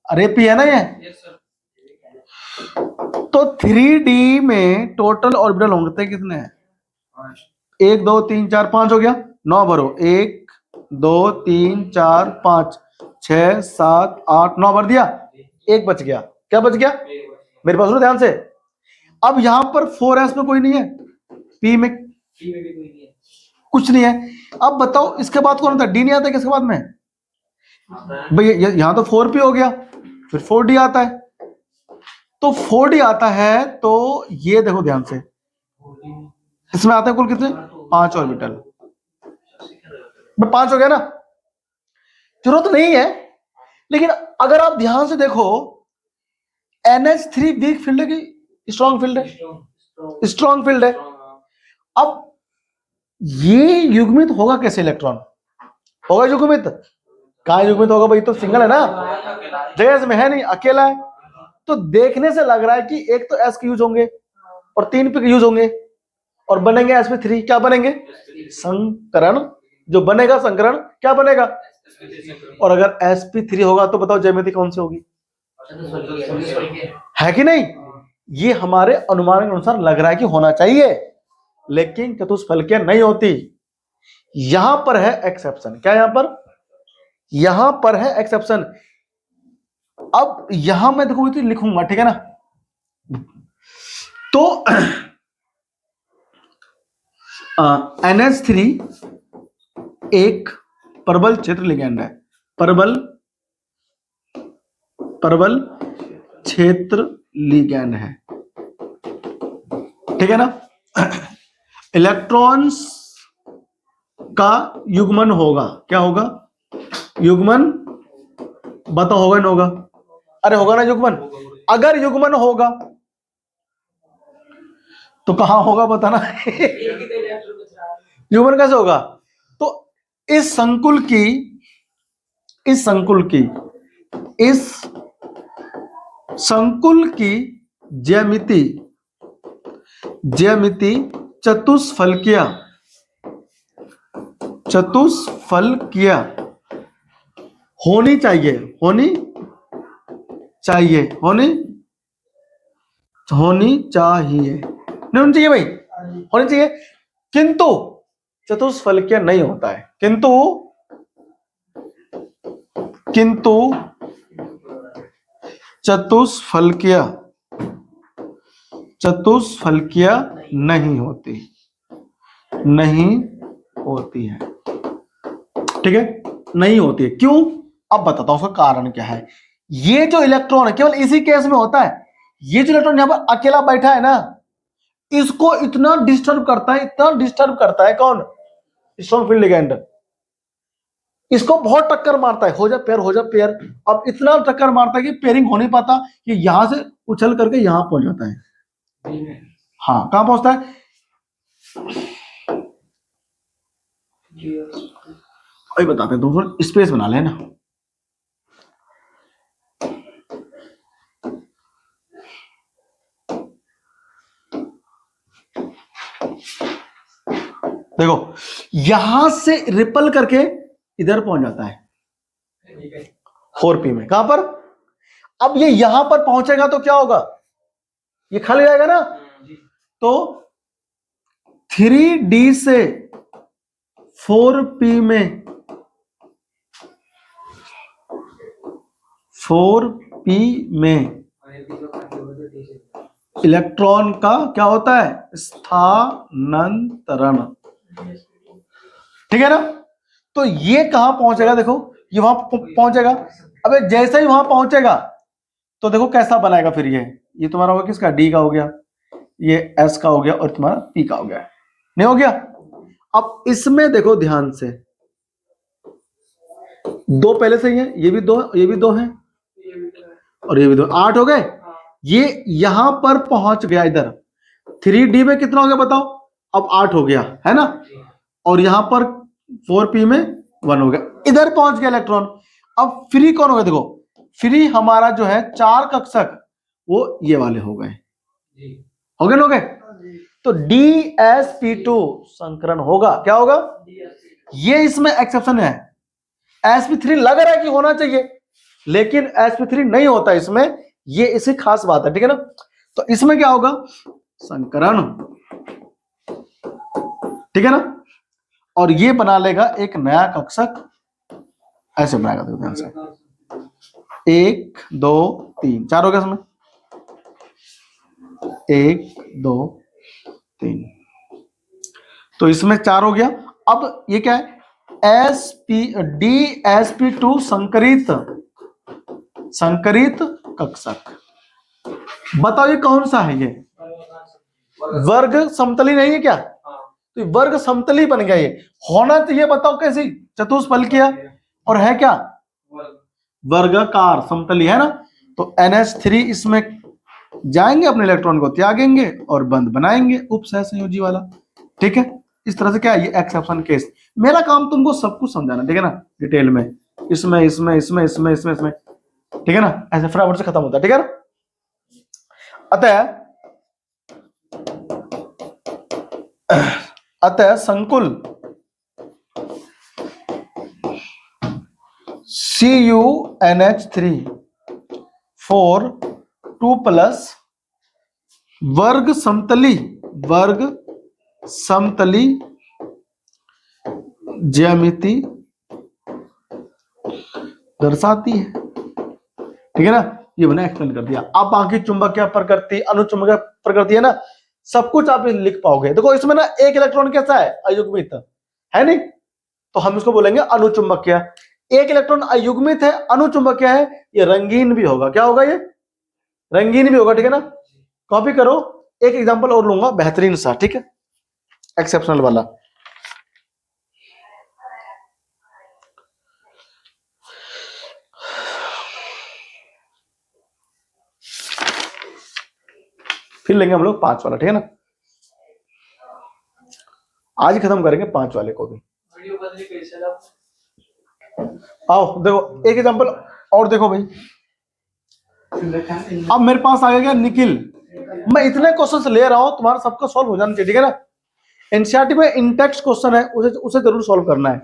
अरे P है ना ये, यस सर। तो 3D में टोटल ऑर्बिटल होंगे कितने हैं, 1 2 3 4 5 हो गया, 9 भरो, 1 2 3 4 5 6 7 8 9 भर दिया, एक बच गया, क्या बच गया मेरे पास सुनो ध्यान से। अब यहां पर 4s में कोई नहीं है, P में भी कोई नहीं है कुछ नहीं है। अब बताओ इसके बाद कौन आता है, D नहीं आता है किसके बाद में भाई, यहां तो 4p हो गया, फिर 4d आता है, तो 4d आता है, तो ये देखो ध्यान से, इसमें आते हैं कुल कितने, 5 ऑर्बिटल, 5 हो गया ना, जरूरत नहीं है। लेकिन अगर आप ध्यान से देखो NH3 वीक फील्ड है कि स्ट्रॉन्ग फील्ड है, स्ट्रॉन्ग फील्ड है। अब ये युग्मित होगा कैसे, इलेक्ट्रॉन होगा युग्मित, कहां युग्मित होगा भाई, तो सिंगल है ना, जगह में है नहीं, अकेला है, तो देखने से लग रहा है कि एक तो S के यूज होंगे और 3p के यूज होंगे और बनेंगे sp3, क्या बनेंगे, संकरण, जो बनेगा संकरण क्या बनेगा, और अगर sp3 होगा तो बताओ ज्यामिति कौन सी होगी, है कि नहीं। ये हमारे अनुमान के अनुसार लग रहा है कि होना चाहिए, लेकिन चतुष्फलकीय नहीं होती। यहां पर है एक्सेप्शन, क्या यहां पर है एक्सेप्शन। अब यहां मैं देखो तो लिखूंगा, ठीक है ना, तो NH3 एक परबल क्षेत्र लिगैंड है, परबल क्षेत्र लिगैंड है, ठीक है ना। इलेक्ट्रॉन्स का युग्मन होगा, क्या होगा, युग्मन बताओ होगा ना, होगा, अरे होगा ना युग्मन, अगर युग्मन होगा तो कहां होगा बताना युग्मन कैसे होगा, तो इस संकुल की ज्यामिति चतुष्फलकीय होनी चाहिए, होनी चाहिए नहीं होनी चाहिए भाई, होनी चाहिए, किंतु चतुष्फलकीय नहीं होता है, किंतु चतुष्फलकीय नहीं होती है, ठीक है, नहीं होती है। क्यों, अब बताता हूं उसका कारण क्या है। ये जो इलेक्ट्रॉन है केवल इसी केस में होता है, ये जो इलेक्ट्रॉन यहां पर अकेला बैठा है ना, इसको इतना डिस्टर्ब करता है कौन, स्ट्रॉन्ग फील्ड लिगैंड, इसको बहुत टक्कर मारता है, हो जा पेयर। अब इतना टक्कर मारता है कि पेयरिंग हो नहीं पाता, कि यहां से उछल करके यहां पहुंच जाता है, हाँ कहां पहुंचता है, वही बताते हैं, दोस्तों स्पेस बना लेना। देखो यहां से रिपल करके इधर पहुंच जाता है 4p में, कहां पर, अब ये यहां पर पहुंचेगा तो क्या होगा, ये खाली जाएगा ना, तो 3d से 4p में इलेक्ट्रॉन का क्या होता है, स्थानांतरण, ठीक है ना। तो ये कहां पहुंचेगा, देखो ये वहां पहुंचेगा, अबे जैसे ही वहां पहुंचेगा तो देखो कैसा बनाएगा फिर ये, ये तुम्हारा हो गया किसका, डी का हो गया, ये एस का हो गया और तुम्हारा पी का हो गया, नहीं हो गया। अब इसमें देखो ध्यान से, दो पहले से ही है, ये भी दो, ये भी दो है ये भी तो है। और ये भी दो, 8 हो गए। हाँ ये यहां पर पहुंच गया इधर, 3D में कितना हो गया बताओ, अब 8 हो गया है ना, और यहां पर 4p में 1 हो गया, इधर पहुंच गया इलेक्ट्रॉन। अब फ्री कौन हो गया, देखो फ्री हमारा जो है 4 कक्षक वो ये वाले हो गए, हो गए ना, हो गए। तो DsP2 संकरण होगा, क्या होगा, ये इसमें एक्सेप्शन है। sp3 लग रहा है कि होना चाहिए, लेकिन sp3 नहीं होता इसमें, ये इसी खास बात है, ठीक है ना। तो इसमें क्या होगा, संकरण, ठीक है ना, और ये बना लेगा एक नया कक्षक, ऐसे बनाएगा, देखो ध्यान से, 1 2 3 4 हो गया इसमें, 1 2 3, तो इसमें 4 हो गया। अब ये क्या है, DsP2 संकरित कक्षक। बताओ ये कौन सा है, ये वर्ग समतली नहीं है क्या, तो वर्ग समतली बन गया, ये होना चाहिए, बताओ कैसी, चतुष्फल किया, और है क्या, वर्गाकार समतली है ना। तो NH3 इसमें जाएंगे, अपने इलेक्ट्रॉन को त्यागेंगे और बंद बनाएंगे, उपसहसंयोजी वाला, ठीक है। इस तरह से क्या है, ये एक्सेप्शन केस। मेरा काम तुमको सब कुछ समझाना, ठीक है ना, डिटेल में, इसमें इसमें इसमें इसमें इसमें इसमें, ठीक है ना, ऐसे फटाफट से खत्म होता है, ठीक है ना। अतः संकुल CuNH3 4 2+ वर्ग समतली ज्यामिति दर्शाती है, ठीक है ना। ये मैंने एक्सप्लेन कर दिया। अब बाकी चुंबकीय प्रकृति, अनुचुंबकीय प्रकृति है ना, सब कुछ आप लिख पाओगे। देखो इसमें ना एक इलेक्ट्रॉन कैसा है, अयुग्मित है नहीं, तो हम इसको बोलेंगे अनुचुंबकीय। एक इलेक्ट्रॉन अयुग्मित है, अनुचुंबकीय है, ये रंगीन भी होगा, क्या होगा, ये रंगीन भी होगा, ठीक है ना। कॉपी करो, एक एग्जांपल और लूंगा बेहतरीन सा, ठीक है, एक्सेप्शनल वाला। फिर लेंगे हम लोग 5 वाला, ठीक है ना, आज ही खत्म करेंगे 5 वाले को भी। वीडियो बदली कैसे आप? आओ देखो एक एग्जांपल और देखो भाई। अब मेरे पास आ गया निकिल, मैं इतने क्वेश्चंस ले रहा हूं, तुम्हारा सबका सॉल्व हो जाना चाहिए, ठीक है ना। एनसीईआरटी में इंटेक्स्ट क्वेश्चन है, उसे जरूर सॉल्व करना है,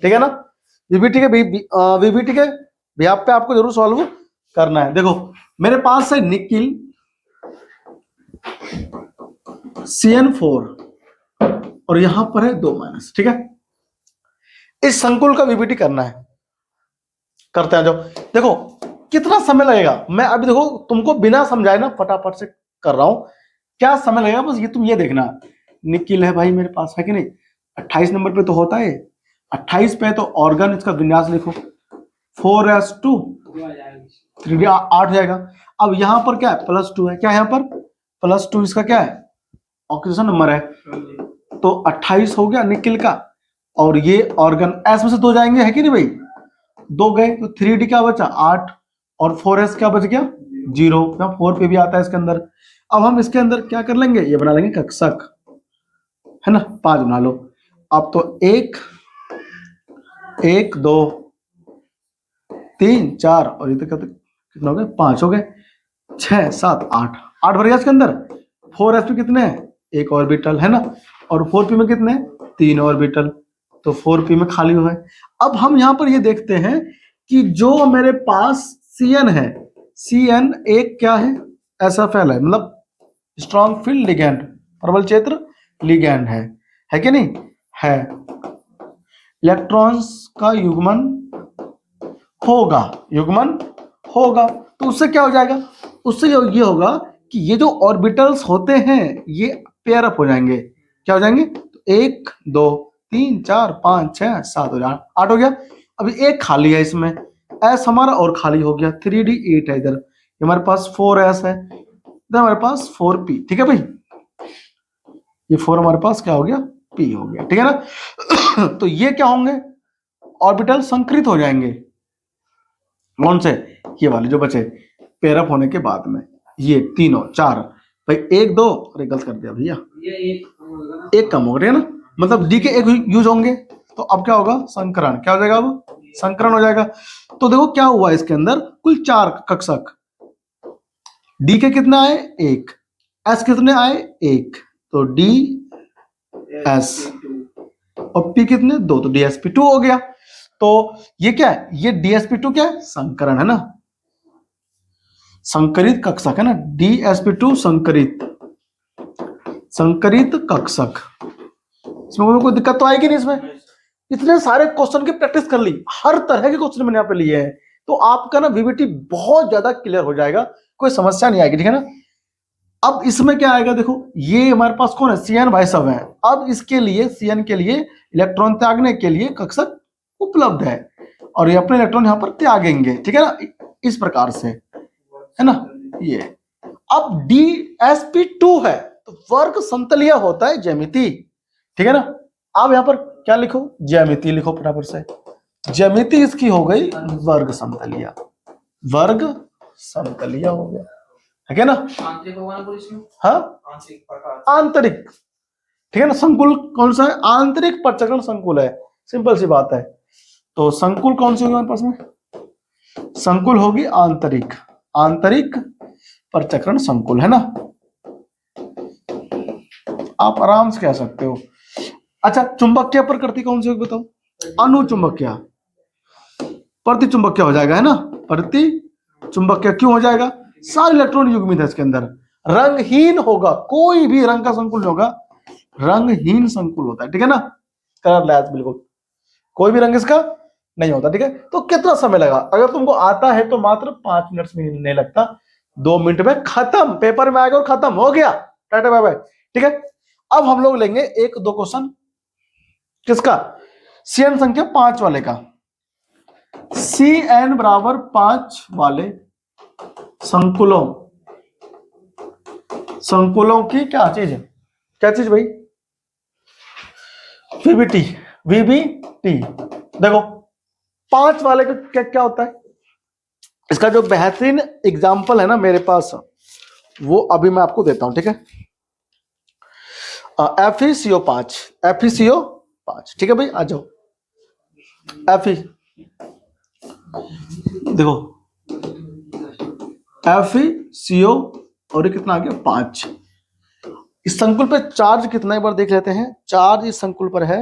ठीक है ना। वीबीटी के बिहाफ पे आपको जरूर सॉल्व करना है। देखो मेरे पास है निकिल CN4 और यहां पर है 2-, ठीक है। इस संकुल का वीबीटी करना है, करते हैं जो। देखो कितना समय लगेगा, मैं अभी देखो तुमको बिना समझाए ना फटाफट से कर रहा हूं, क्या समय लगेगा बस ये तुम ये देखना। निकिल है भाई मेरे पास, है कि नहीं, 28 नंबर पे तो होता है, 28 पे तो ऑर्गन, इसका विन्यास लिखो 4s2 3d 8 हो जाएगा। अब यहां पर क्या है, +2 है, क्या है यहाँ पर +2, इसका क्या है ऑक्सीजन नंबर है, तो 28 हो गया निकिल का। और ये ऑर्गन एस में से 2 जाएंगे, है कि नहीं भाई, 2 गए, तो 3d क्या बचा 8 और 4s क्या बच गया 0, 4 पे भी आता है इसके अंदर। अब हम इसके अंदर क्या कर लेंगे, ये बना लेंगे कक्षक, है ना, 5 बना लो। अब तो 1 1 2 3 4 और ये तो कितना हो गया 5 हो गए, 6 7 8 भर गया इसके अंदर। 4s पे कितने हैं, 1 ऑर्बिटल, है ना, और 4p में कितने हैं 3 ऑर्बिटल, तो 4p में खाली हुआ है। अब हम यहां पर ये देखते हैं कि जो मेरे पास Cn है, Cn एक क्या है, SFL है, मतलब स्ट्रॉन्ग फील्ड लिगैंड, प्रबल क्षेत्र लिगैंड है कि नहीं है। इलेक्ट्रॉन्स का युग्मन होगा, तो उससे क्या हो जाएगा, उससे ये होगा कि ये जो ऑर्बिटल्स होते हैं ये पेयर अप हो जाएंगे, क्या हो जाएंगे, तो 1 2 3 4 5 6 7 हो जाए 8 हो गया। अभी एक खाली है इसमें, S हमारा और खाली हो गया, 3d 8 है इधर, हमारे पास 4s है, देन हमारे पास 4p, ठीक है भाई, ये 4 हमारे पास क्या हो गया, p हो गया, ठीक है ना। तो ये क्या होंगे, ऑर्बिटल संकरित हो जाएंगे, कौन से, ये वाले जो बचे पेयर अप होने के बाद में, ये तीनों चार भाई, एक दो, अरे गलत कर दिया भैया, ये एक कम होगा ना, एक कम हो गया ना, मतलब डी के एक यूज होंगे, तो अब क्या होगा, संकरण, क्या हो जाएगा, अब संकरण हो जाएगा। तो देखो क्या हुआ इसके अंदर, कुल 4 कक्षक, डी के कितने आए, एक, एस कितने आए, एक, तो डी एस, और पी कितने, 2, तो DsP2 हो गया। तो ये क्या है, ये DsP2 क्या है, संकरण है ना, संकरित कक्षक है ना, DsP2 संकरित, संकरित कक्षक, इसमें कोई दिक्कत तो आएगी नहीं इसमें। इतने सारे क्वेश्चन की प्रैक्टिस कर ली, हर तरह के क्वेश्चन मैंने यहाँ पे लिए हैं, तो आपका ना VBT बहुत ज्यादा क्लियर हो जाएगा, कोई समस्या नहीं आएगी, ठीक है ना। अब इसमें क्या आएगा, देखो ये हमारे पास कौन है, CN भाई सब है। अब इसके लिए CN के लिए इलेक्ट्रॉन त्यागने के लिए कक्षक उपलब्ध है, और ये अपने इलेक्ट्रॉन यहाँ पर त्यागेंगे, ठीक है ना, इस प्रकार से, है ना। ये अब DsP2 है, तो वर्ग समतलीय होता है ज्यामिति, ठीक है ना। अब यहाँ पर क्या लिखो, ज्यामिति लिखो फटाफट से, ज्यामिति इसकी हो गई वर्ग समतलीय, वर्ग समतलीय हो गया, है क्या ना। आंतरिक होगा ना इसमें, हाँ, आंतरिक प्रकार, आंतरिक, ठीक है ना। संकुल कौन सा है, आंतरिक परचक्रण संकुल है, सिंपल सी बात है। तो संकुल कौन सी होगी हमारे पास में, संकुल होगी आंतरिक, आंतरिक परचक्रण संकुल, है ना, आप आराम से कह सकते हो। अच्छा, चुंबकीय प्रकृति कौन सी होगी बताओ, अनुचुंबकीय, प्रतिचुंबकीय हो जाएगा, है ना, प्रति चुंबकीय क्यों हो जाएगा, सारे इलेक्ट्रॉन युग्मित है इसके अंदर, रंगहीन होगा, कोई भी रंग का संकुल नहीं होगा, रंगहीन संकुल होता है, ठीक है ना, कलरलेस, बिल्कुल कोई भी रंग इसका नहीं होता, ठीक है। तो कितना समय लगा, अगर तुमको आता है तो मात्र 5 मिनट में नहीं लगता, 2 मिनट में खत्म, पेपर में आएगा और खत्म हो गया, टाटा बाय बाय, ठीक है। अब हम लोग लेंगे 1-2 क्वेश्चन, किसका, CN संख्या 5 वाले का, CN बराबर 5 वाले संकुलों, संकुलों की क्या चीज है, क्या चीज भाई, VBT, देखो 5 वाले का क्या क्या होता है, इसका जो बेहतरीन एग्जाम्पल है ना मेरे पास, वो अभी मैं आपको देता हूं, ठीक है। FeCO5, FeCO5, ठीक है भाई, आ जाओ, Fe, देखो FeCO, और ये कितना आ गया, 5। इस संकुल पे चार्ज कितना, एक बार देख लेते हैं, चार्ज इस संकुल पर है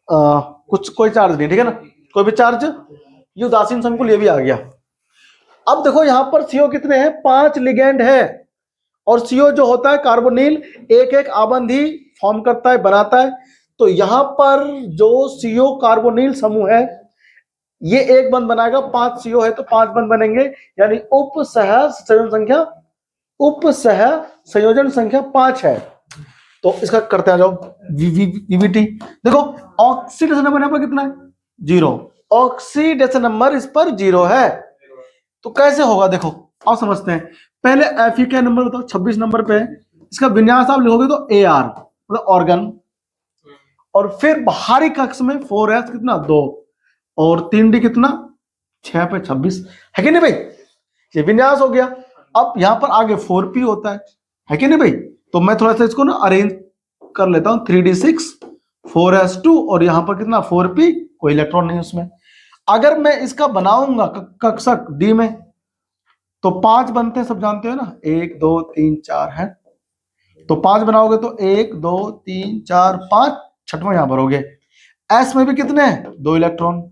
कुछ, कोई चार्ज नहीं, ठीक है ना, कोई भी चार्ज, ये उदासीन संकुल, ये भी आ गया। अब देखो यहां पर CO कितने हैं, 5 लिगेंड है, और CO जो होता है कार्बोनिल, एक एक आबंधी फॉर्म करता है, बनाता है। तो यहां पर जो CO कार्बोनिल समूह है, ये एक बंद बनाएगा, 5 CO है तो 5 बंद बनेंगे, यानी उपसह संयोजन संख्या, उपसह संयोजन संख्या 5 है। तो इसका करते हैं, जाओ VBT, देखो ऑक्सीडेशन नंबर यहाँ पर कितना है, 0, ऑक्सीडेशन नंबर इस पर 0 है, तो कैसे होगा, देखो आप समझते हैं। पहले Fe का नंबर बताओ, 26 नंबर पे है, इसका विन्यास आप लिखोगे तो AR, मतलब ऑर्गन, और फिर बाहरी कक्ष में 4s कितना, 2, और 3D कितना, 6 पे 26, है कि नहीं भाई, ये विन्यास हो गया। अब यहां पर आगे 4p होता है कि नहीं भाई, तो मैं थोड़ा सा इसको ना अरेंज कर लेता हूं, 3d6 4s2, और यहां पर कितना, 4p, कोई इलेक्ट्रॉन नहीं उसमें। अगर मैं इसका बनाऊंगा कक्षक D में, तो 5 बनते हैं, सब जानते हो ना, 1 2 3 4 है, तो 5 बनाओगे तो 1 2 3 4 5, छठवां यहां भरोगे। S में भी कितने हैं, 2 इलेक्ट्रॉन,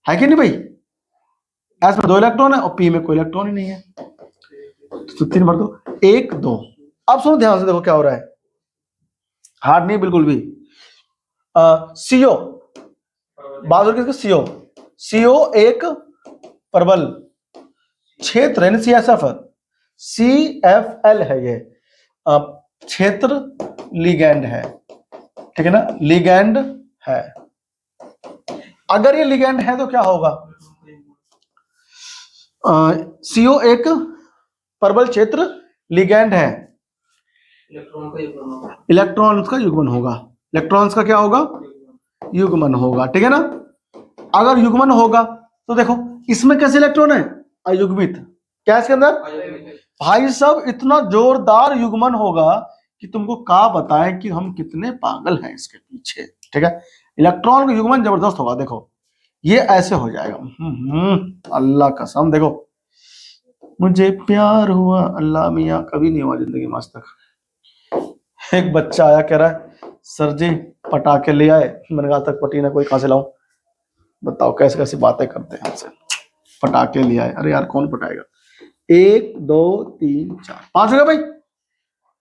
है कि नहीं भाई, S में 2 इलेक्ट्रॉन है, और P में कोई इलेक्ट्रॉन ही नहीं है, तो 3 भर दो, 1 2। अब सुनो ध्यान से, देखो क्या हो रहा है, हार्ड नहीं बिल्कुल भी। CO, बात हो CO, CO एक प्रबल क्षेत्र है, CSF, CFL है, ये क्षेत्र लिगैंड है, ठीक है ना, लिगैंड है। अगर ये लिगैंड है तो क्या होगा, CO एक प्रबल क्षेत्र लिगैंड है, इलेक्ट्रॉन का युग्मन होगा। इलेक्ट्रॉन्स का युग्मन होगा। इलेक्ट्रॉन्स का क्या होगा? युग्मन होगा, ठीक है ना। अगर युग्मन होगा तो देखो इसमें कैसे इलेक्ट्रॉन है? अयुग्मित। क्या है इसके अंदर? भाई साहब इतना जोरदार युग्मन होगा कि तुमको क्या बताएं कि हम कितने पागल हैं इसके पीछे, ठीक है। इलेक्ट्रॉन का युग्मन जबरदस्त होगा। देखो ये ऐसे हो जाएगा, अल्लाह कसम। देखो मुझे प्यार हुआ, अल्लाह मियाँ कभी नहीं हुआ जिंदगी में आज तक। एक बच्चा आया कह रहा है सर जी पटाखे ले आए। मैंने कहा तक पटी ना कोई कहां से लाऊं? बताओ कैसे कैसी बातें करते हैं हमसे। पटाखे ले आए, अरे यार कौन पटाएगा? 1 2 3 4 5 हो गया भाई,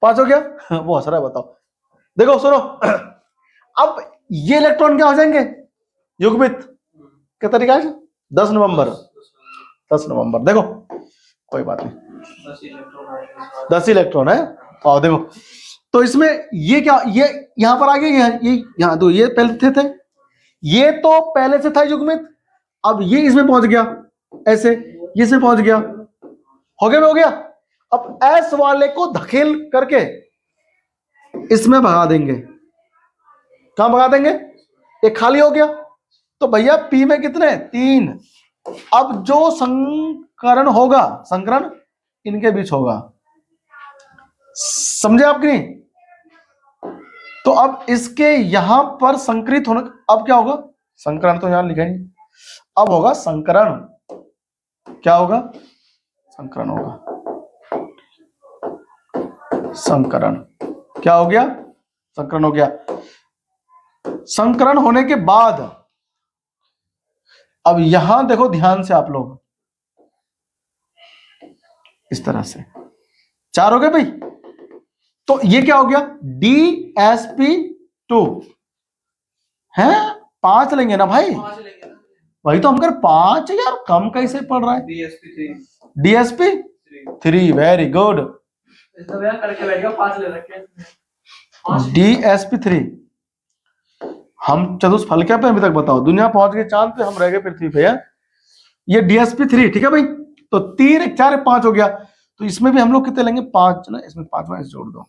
5 हो गया। वो हंस रहा है, बताओ। देखो सुनो, अब ये इलेक्ट्रॉन क्या हो जाएंगे? युग्मित। क्या तरीका है? 10 नवंबर 10 नवंबर। देखो कोई बात नहीं, 10 इलेक्ट्रॉन है। आओ देखो, तो इसमें ये क्या, ये यहां पर आ गया, ये यहां तो ये पहले थे, ये तो पहले से था युग्मित। अब ये इसमें पहुंच गया ऐसे, ये इसमें पहुंच गया, हो गया, हो गया। अब एस वाले को धकेल करके इसमें भगा देंगे। कहां भगा देंगे? ये खाली हो गया तो भैया पी में कितने? 3। अब जो संकरण होगा, संकरण इनके बीच होगा, समझे आप कि नहीं? तो अब इसके यहां पर संकरित होने, अब क्या होगा? संकरण तो यहां लिखा ही, अब होगा संकरण। क्या होगा? संकरण होगा। संकरण क्या हो गया? संकरण हो गया। संकरण होने के बाद अब यहां देखो ध्यान से आप लोग, इस तरह से 4 हो गए भाई। तो ये क्या हो गया? DsP2 है। 5 लेंगे ना भाई? वही तो हम कर 5 यार, कम कैसे पड़ रहा है? DsP3 very good. करके बैठ गया, 5 ले रखे। DsP3 हम चतुष्फल क्या पे अभी तक बताओ? दुनिया पहुंच गई चांद पे, हम रह गए पृथ्वी पे। ये DsP3, ठीक है भाई। तो 3 1 4 5 हो गया। तो इसमें भी हम लोग कितने लेंगे? 5 ना, इसमें 5 जोड़ दो।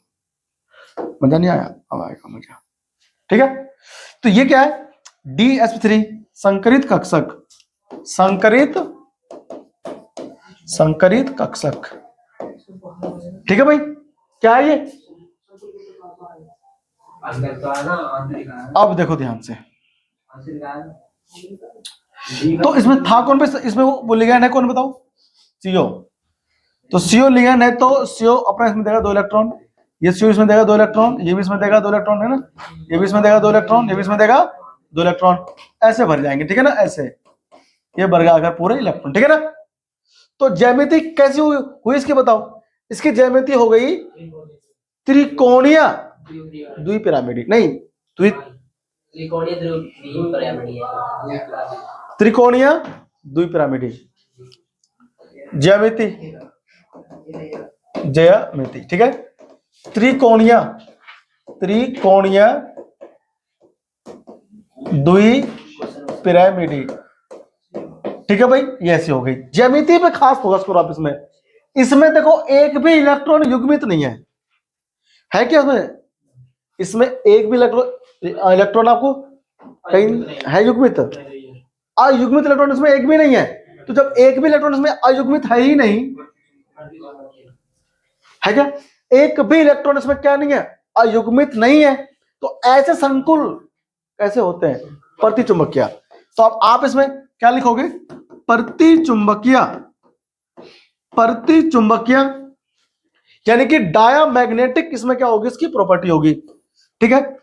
मजा नहीं आया? अब आएगा मजा, ठीक है। तो ये क्या है? DsP3 संकरित कक्षक, संकरित कक्षक, ठीक है भाई। क्या है ये? अंदर तो है ना, आंतरिक है। अब देखो ध्यान से, आंतरिक है। तो इसमें था कौन पे? इसमें वो लिगैंड है कौन बताओ? CO। तो CO लिगैंड है, तो CO अपना इसमें देगा 2 इलेक्ट्रॉन, ये CO इसमें देगा 2 इलेक्ट्रॉन, ये भी इसमें देगा 2 इलेक्ट्रॉन, है ना। ये भी इसमें देगा 2 इलेक्ट्रॉन, ये भी इसमें देगा 2 इलेक्ट्रॉन। ऐसे भर जाएंगे, ठीक है ना, ऐसे ये भर पूरे इलेक्ट्रॉन, ठीक है ना। तो ज्यामिति कैसी हुई इसकी बताओ? इसकी ज्यामिति हो गई त्रिकोणीय द्विपिरामिडी, नहीं त्रिकोणीय द्विपिरामिडी ज्यामिति, ज्यामिति, ठीक है। त्रिकोणीय द्विपिरामिडी, ठीक है भाई। ये ऐसी हो गई ज्यामिति पे खास फोकस करो आप। इसमें देखो एक भी इलेक्ट्रॉन युग्मित नहीं है क्या इसमें? इसमें एक भी इलेक्ट्रॉन आपको कहीं है युग्मित? अयुग्मित इलेक्ट्रॉन इसमें एक भी नहीं है। तो जब एक भी इलेक्ट्रॉन इसमें अयुग्मित है ही नहीं, है क्या? एक भी इलेक्ट्रॉन इसमें क्या नहीं है? अयुग्मित नहीं है। तो ऐसे संकुल कैसे होते हैं? प्रतिचुंबकीय। तो अब आप इसमें क्या लिखोगे? प्रतिचुंबकीय, प्रतिचुंबकीय यानी कि डायामैग्नेटिक। इसमें क्या होगी? इसकी प्रॉपर्टी होगी, ठीक है।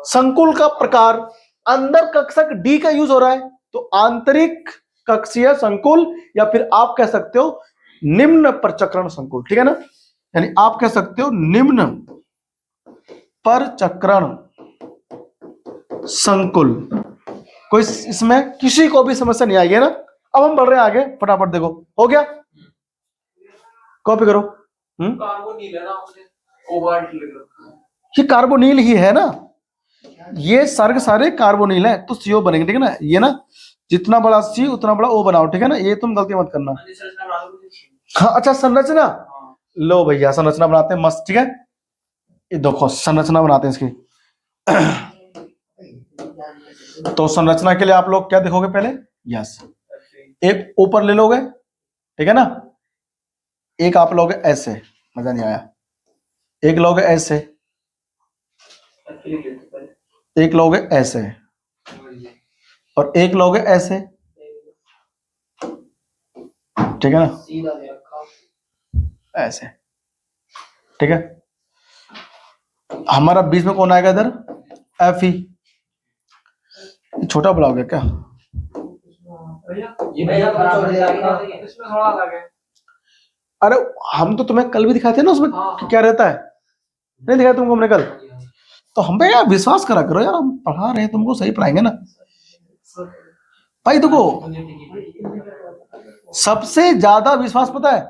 संकुल का प्रकार, अंदर कक्षक D का यूज हो रहा है, तो आंतरिक कक्षीय संकुल, या फिर आप कह सकते हो निम्न परचक्रण संकुल, ठीक है ना। यानी आप कह सकते हो निम्न परचक्रण संकुल। कोई इसमें किसी को भी समस्या नहीं आई है ना। अब हम बढ़ रहे हैं आगे, फटाफट देखो। हो गया? कॉपी करो। कार्बोनिल है ना, आपने कोबाल्ट लिख रखा है। ये कार्बोनिल ही है ना, ये सर्ग सारे कार्बोनिल है, तो CO बनेंगे, ठीक है ना। ये ना जितना बड़ा C उतना बड़ा O बनाओ, ठीक है ना। ये तुम गलती मत करना। हाँ अच्छा, संरचना लो भैया संरचना बनाते हैं मस्त, ठीक है। ये देखो संरचना बनाते हैं इसकी। तो संरचना के लिए आप लोग क्या देखोगे पहले, यस, एक ऊपर ले लोगे, ठीक है ना, एक आप लोगे ऐसे, मजा नहीं आया, एक लोगे ऐसे, एक लोगे ऐसे, और एक लोगे ऐसे, ठीक है ना, सीधा दे रखा। ऐसे, ठीक है। हमारा बीच में कौन आएगा इधर, एफ ई। छोटा बुलाओगे क्या, ये भैया बराबर जाएगा। इसमें थोड़ा अलग है। अरे हम तो तुम्हें कल भी दिखाए थे ना उसमें कि क्या रहता है, नहीं दिखाया तुमको हमने कल, तो हम पे यार विश्वास करा करो यार, हम पढ़ा रहे हैं तुमको, सही पढ़ाएंगे ना भाई। देखो सबसे ज्यादा विश्वास पता है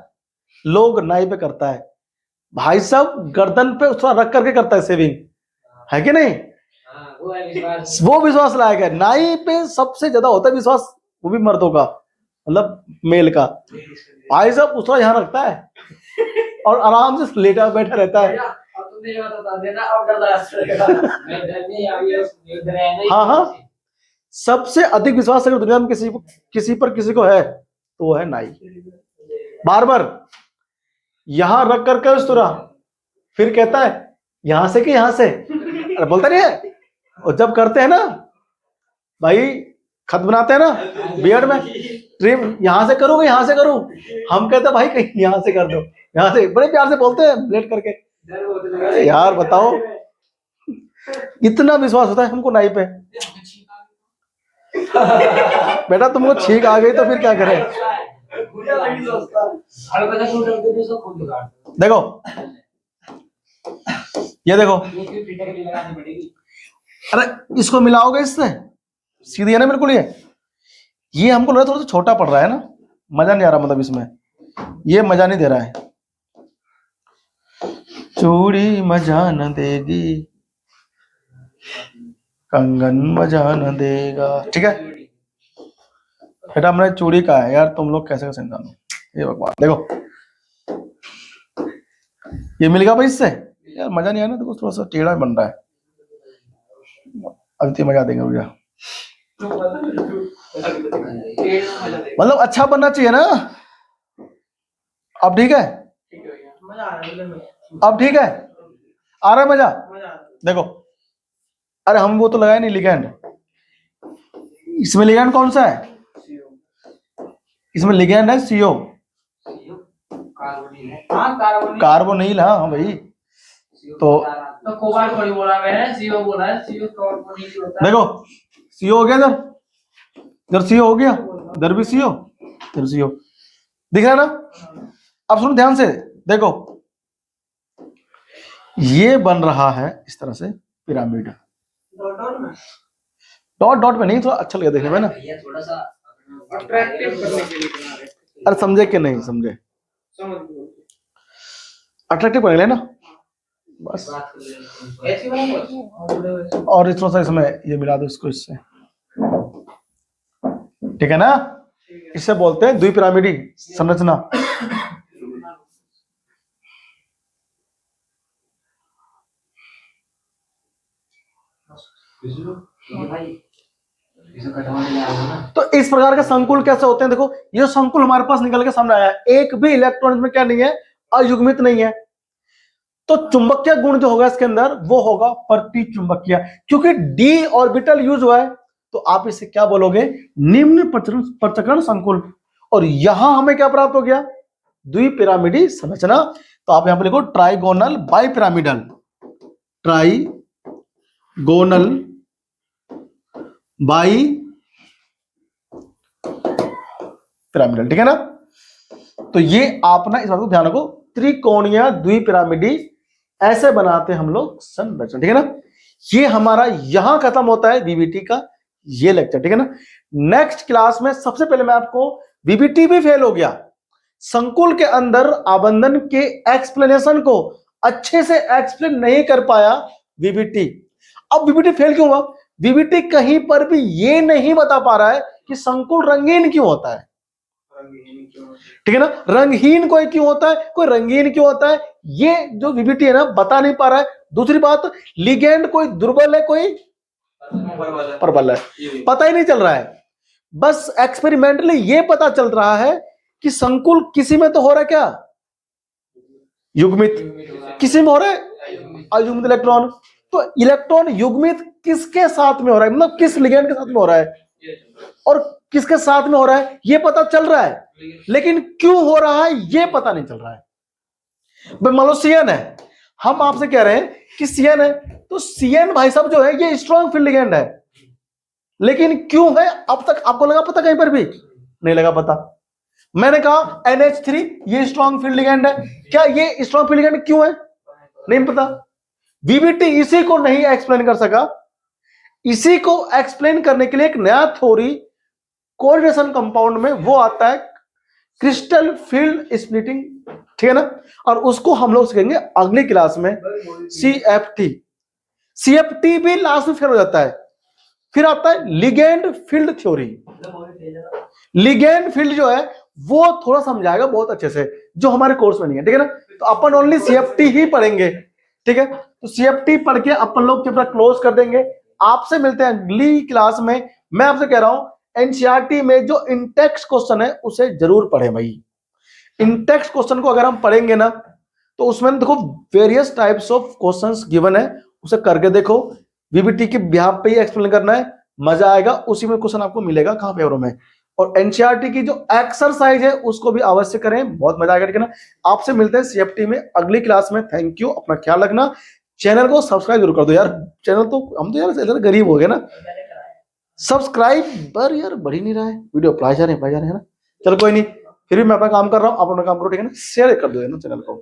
लोग नाई पे करता है भाई साहब, गर्दन पे उसका रख करके करता है सेविंग, है कि नहीं, हाँ, वो है विश्वास। वो विश्वास लायक है। नाई पे सबसे ज्यादा होता है विश्वास, वो भी मर्दों का, मतलब मेल का। भाई साहब उसका यहाँ रखता है और आराम से लेटा बैठा रहता है। भैया अब तुमने ये बता देना, अब डर लगा मैं डर नहीं आ गया, डर है नहीं। हाँ हाँ, सबसे अधिक विश्वास अगर दुनिया में किसी को है तो वो है नाई। बार बार यहां रख करके उस तरह फिर कहता है यहां से कि यहां से, अरे बोलता नहीं है। और जब करते हैं ना भाई, खत बनाते हैं ना बियर्ड में, ट्रिम यहां से करूँ यहां से करूँ, हम कहते हैं भाई कहीं यहां से कर दो, यहां से, बड़े प्यार से बोलते हैं ब्लेड करके। डर बहुत लगा। अरे यार बताओ, इतना विश्वास होता है हमको नाई पे। बेटा तुमको छींक आ गई तो फिर क्या करें। अरे बता तू डर दे सब खुद लगा। देखो ये देखो, ये फिर पीटे के लिए लगानी पड़ेगी। अरे इसको मिलाओगे इससे, सीधी है ना बिल्कुल। ये हमको लग रहा है थोड़ा सा छोटा पड़ रहा है ना, मजा नहीं आ रहा, मतलब इसमें ये मजा नहीं दे रहा है। चूड़ी मजा न देगी, कंगन मजा न देगा, ठीक है। बेटा हमने चूड़ी का है यार, तुम लोग कैसे कैसे इंसान हो, ये भगवान। देखो ये मिल गया भाई इससे, यार मजा नहीं आया ना, देखो थोड़ा सा टेढ़ा बन रहा है, अभी तो मजा देंगे भैया। मतलब अच्छा बनना चाहिए ना। अब ठीक है, अब ठीक है, आ रहा है मजा। देखो अरे हम वो तो लगाए नहीं लिगैंड, इसमें लिगैंड कौन सा है, इसमें लिगैंड है सीओ, कार्बोनिल है। हाँ कार्बोनिल। कार्बोनिल। हाँ भाई, तो कोबाल्ट थोड़ी बोला मैंने, सीओ बोला है, सीओ कार्बोनिल होता है। देखो सीओ हो गया, इधर सीओ हो गया, इधर भी सीओ, इधर सीओ, दिख रहा है ना। अब सुनो ध्यान से, देखो ये बन रहा है इस तरह से पिरामिड, डॉट डॉट में नहीं, थोड़ा अच्छा लगेगा देखने में ना। भैया थोड़ा सा अट्रैक्टिव करने के लिए बना रहे हैं। अरे समझे कि नहीं समझे, समझ गए। अट्रैक्टिव बनेगा ना बस। बात कर लेना। ऐसी वाला और इस तरह से इसमें ये मिला दो इसको इससे, ठीक है ना। इससे बोलते हैं द्विपिरामिडी संरचना। भाई इसे कटवाने लगा ना। तो इस प्रकार के संकुल कैसे होते हैं, देखो ये संकुल हमारे पास निकल के सामने आया है, एक भी इलेक्ट्रॉन इसमें क्या नहीं है, अयुग्मित नहीं है। तो चुंबकीय गुण जो होगा इसके अंदर वो होगा प्रतिचुंबकीय, क्योंकि डी ऑर्बिटल यूज हुआ है, तो आप इसे क्या बोलोगे, निम्न पृथक्करण संकुल। और यहां हमें क्या प्राप्त हो गया, द्विपिरामिडी संरचना। तो आप यहां पर लिखो trigonal bipyramidal, trigonal bi pyramidal, ठीक है ना। तो ये आप ना इस बात को ध्यान रखो, त्रिकोणीय द्विपिरामिडी ऐसे बनाते हैं हम लोग संरचना, ठीक है ना। ये हमारा यहां खत्म होता है वीबीटी का ये लेक्चर, ठीक है ना। नेक्स्ट क्लास में सबसे पहले मैं आपको, वीबीटी भी फेल हो गया, संकुल के अंदर आबंधन के एक्सप्लेनेशन को अच्छे से एक्सप्लेन नहीं कर पाया वीबीटी। अब वीबीटी फेल क्यों हुआ, वीबीटी कहीं पर भी ये नहीं बता पा रहा है कि संकुल रंगीन क्यों होता है। ठीक है ना। रंगहीन कोई क्यों होता है, कोई रंगीन क्यों होता है, ये जो वीबीटी है ना बता नहीं पा रहा है। दूसरी बात, लिगेंड कोई दुर्बल है कोई प्रबल है, पता ही नहीं चल रहा है। बस एक्सपेरिमेंटली ये पता चल रहा है कि संकुल किसी में तो हो रहा है क्या, युग्मित, किसी में हो रहा है अयुग्मित इलेक्ट्रॉन। तो इलेक्ट्रॉन युग्मित किसके साथ में हो रहा है, मतलब किस लिगेंड के साथ में हो रहा है और किसके साथ में हो रहा है, ये पता चल रहा है, लेकिन क्यों हो रहा है ये पता नहीं चल रहा है। मान लो सीएन है, हम आपसे कह रहे हैं कि सीएन है, तो सीएन भाई साहब जो है ये स्ट्रॉन्ग फील्ड लिगेंड है, लेकिन क्यों है अब तक आपको लगा पता, कहीं पर भी नहीं लगा पता। मैंने कहा NH3 ये स्ट्रॉन्ग फील्ड लिगेंड है, क्या ये स्ट्रॉन्ग फील्ड लिगेंड क्यों है नहीं पता। वीबीटी इसी को नहीं एक्सप्लेन कर सका। इसी को एक्सप्लेन करने के लिए एक नया थ्योरी कोऑर्डिनेशन कंपाउंड में वो आता है क्रिस्टल फील्ड स्प्लिटिंग, ठीक है ना। और उसको हम लोग सीखेंगे अगली क्लास में, CFT। CFT भी लास्ट में फेल हो जाता है। फिर आता है ligand field theory. Ligand field जो है वो थोड़ा समझाएगा बहुत अच्छे से, जो हमारे कोर्स में नहीं है, ठीक है ना। तो अपन ओनली CFT ही पढ़ेंगे, ठीक है। तो CFT पढ़ के अपन लोग चैप्टर क्लोज कर देंगे। आपसे मिलते हैं अगली क्लास में। मैं आपसे कह रहा हूं NCERT में जो इंटेक्स्ट क्वेश्चन है उसे जरूर पढ़ें भाई। इंटेक्स्ट क्वेश्चन को अगर हम पढ़ेंगे ना तो उसमें देखो various types of questions given है, उसे करके देखो। वीबीटी के बिहाफ पे ही एक्सप्लेन करना है, मजा आएगा। उसी में क्वेश्चन आपको मिलेगा कहां पेपरों में। और NCERT की जो एक्सरसाइज है उसको भी अवश्य करें, बहुत मजा आएगा, ठीक है ना। आपसे मिलते हैं CFT में अगली क्लास में। थैंक यू, अपना ख्याल रखना। चैनल को सब्सक्राइब जरूर कर दो यार, चैनल तो हम तो यार गरीब हो गए ना, सब्सक्राइबर यार बढ़ ही नहीं रहा है, वीडियो पढ़ाए जा रहे हैं है ना। चलो कोई नहीं, फिर भी मैं अपना काम कर रहा हूं, आप अपना काम करो, ठीक है ना। शेयर कर दो ना चैनल को।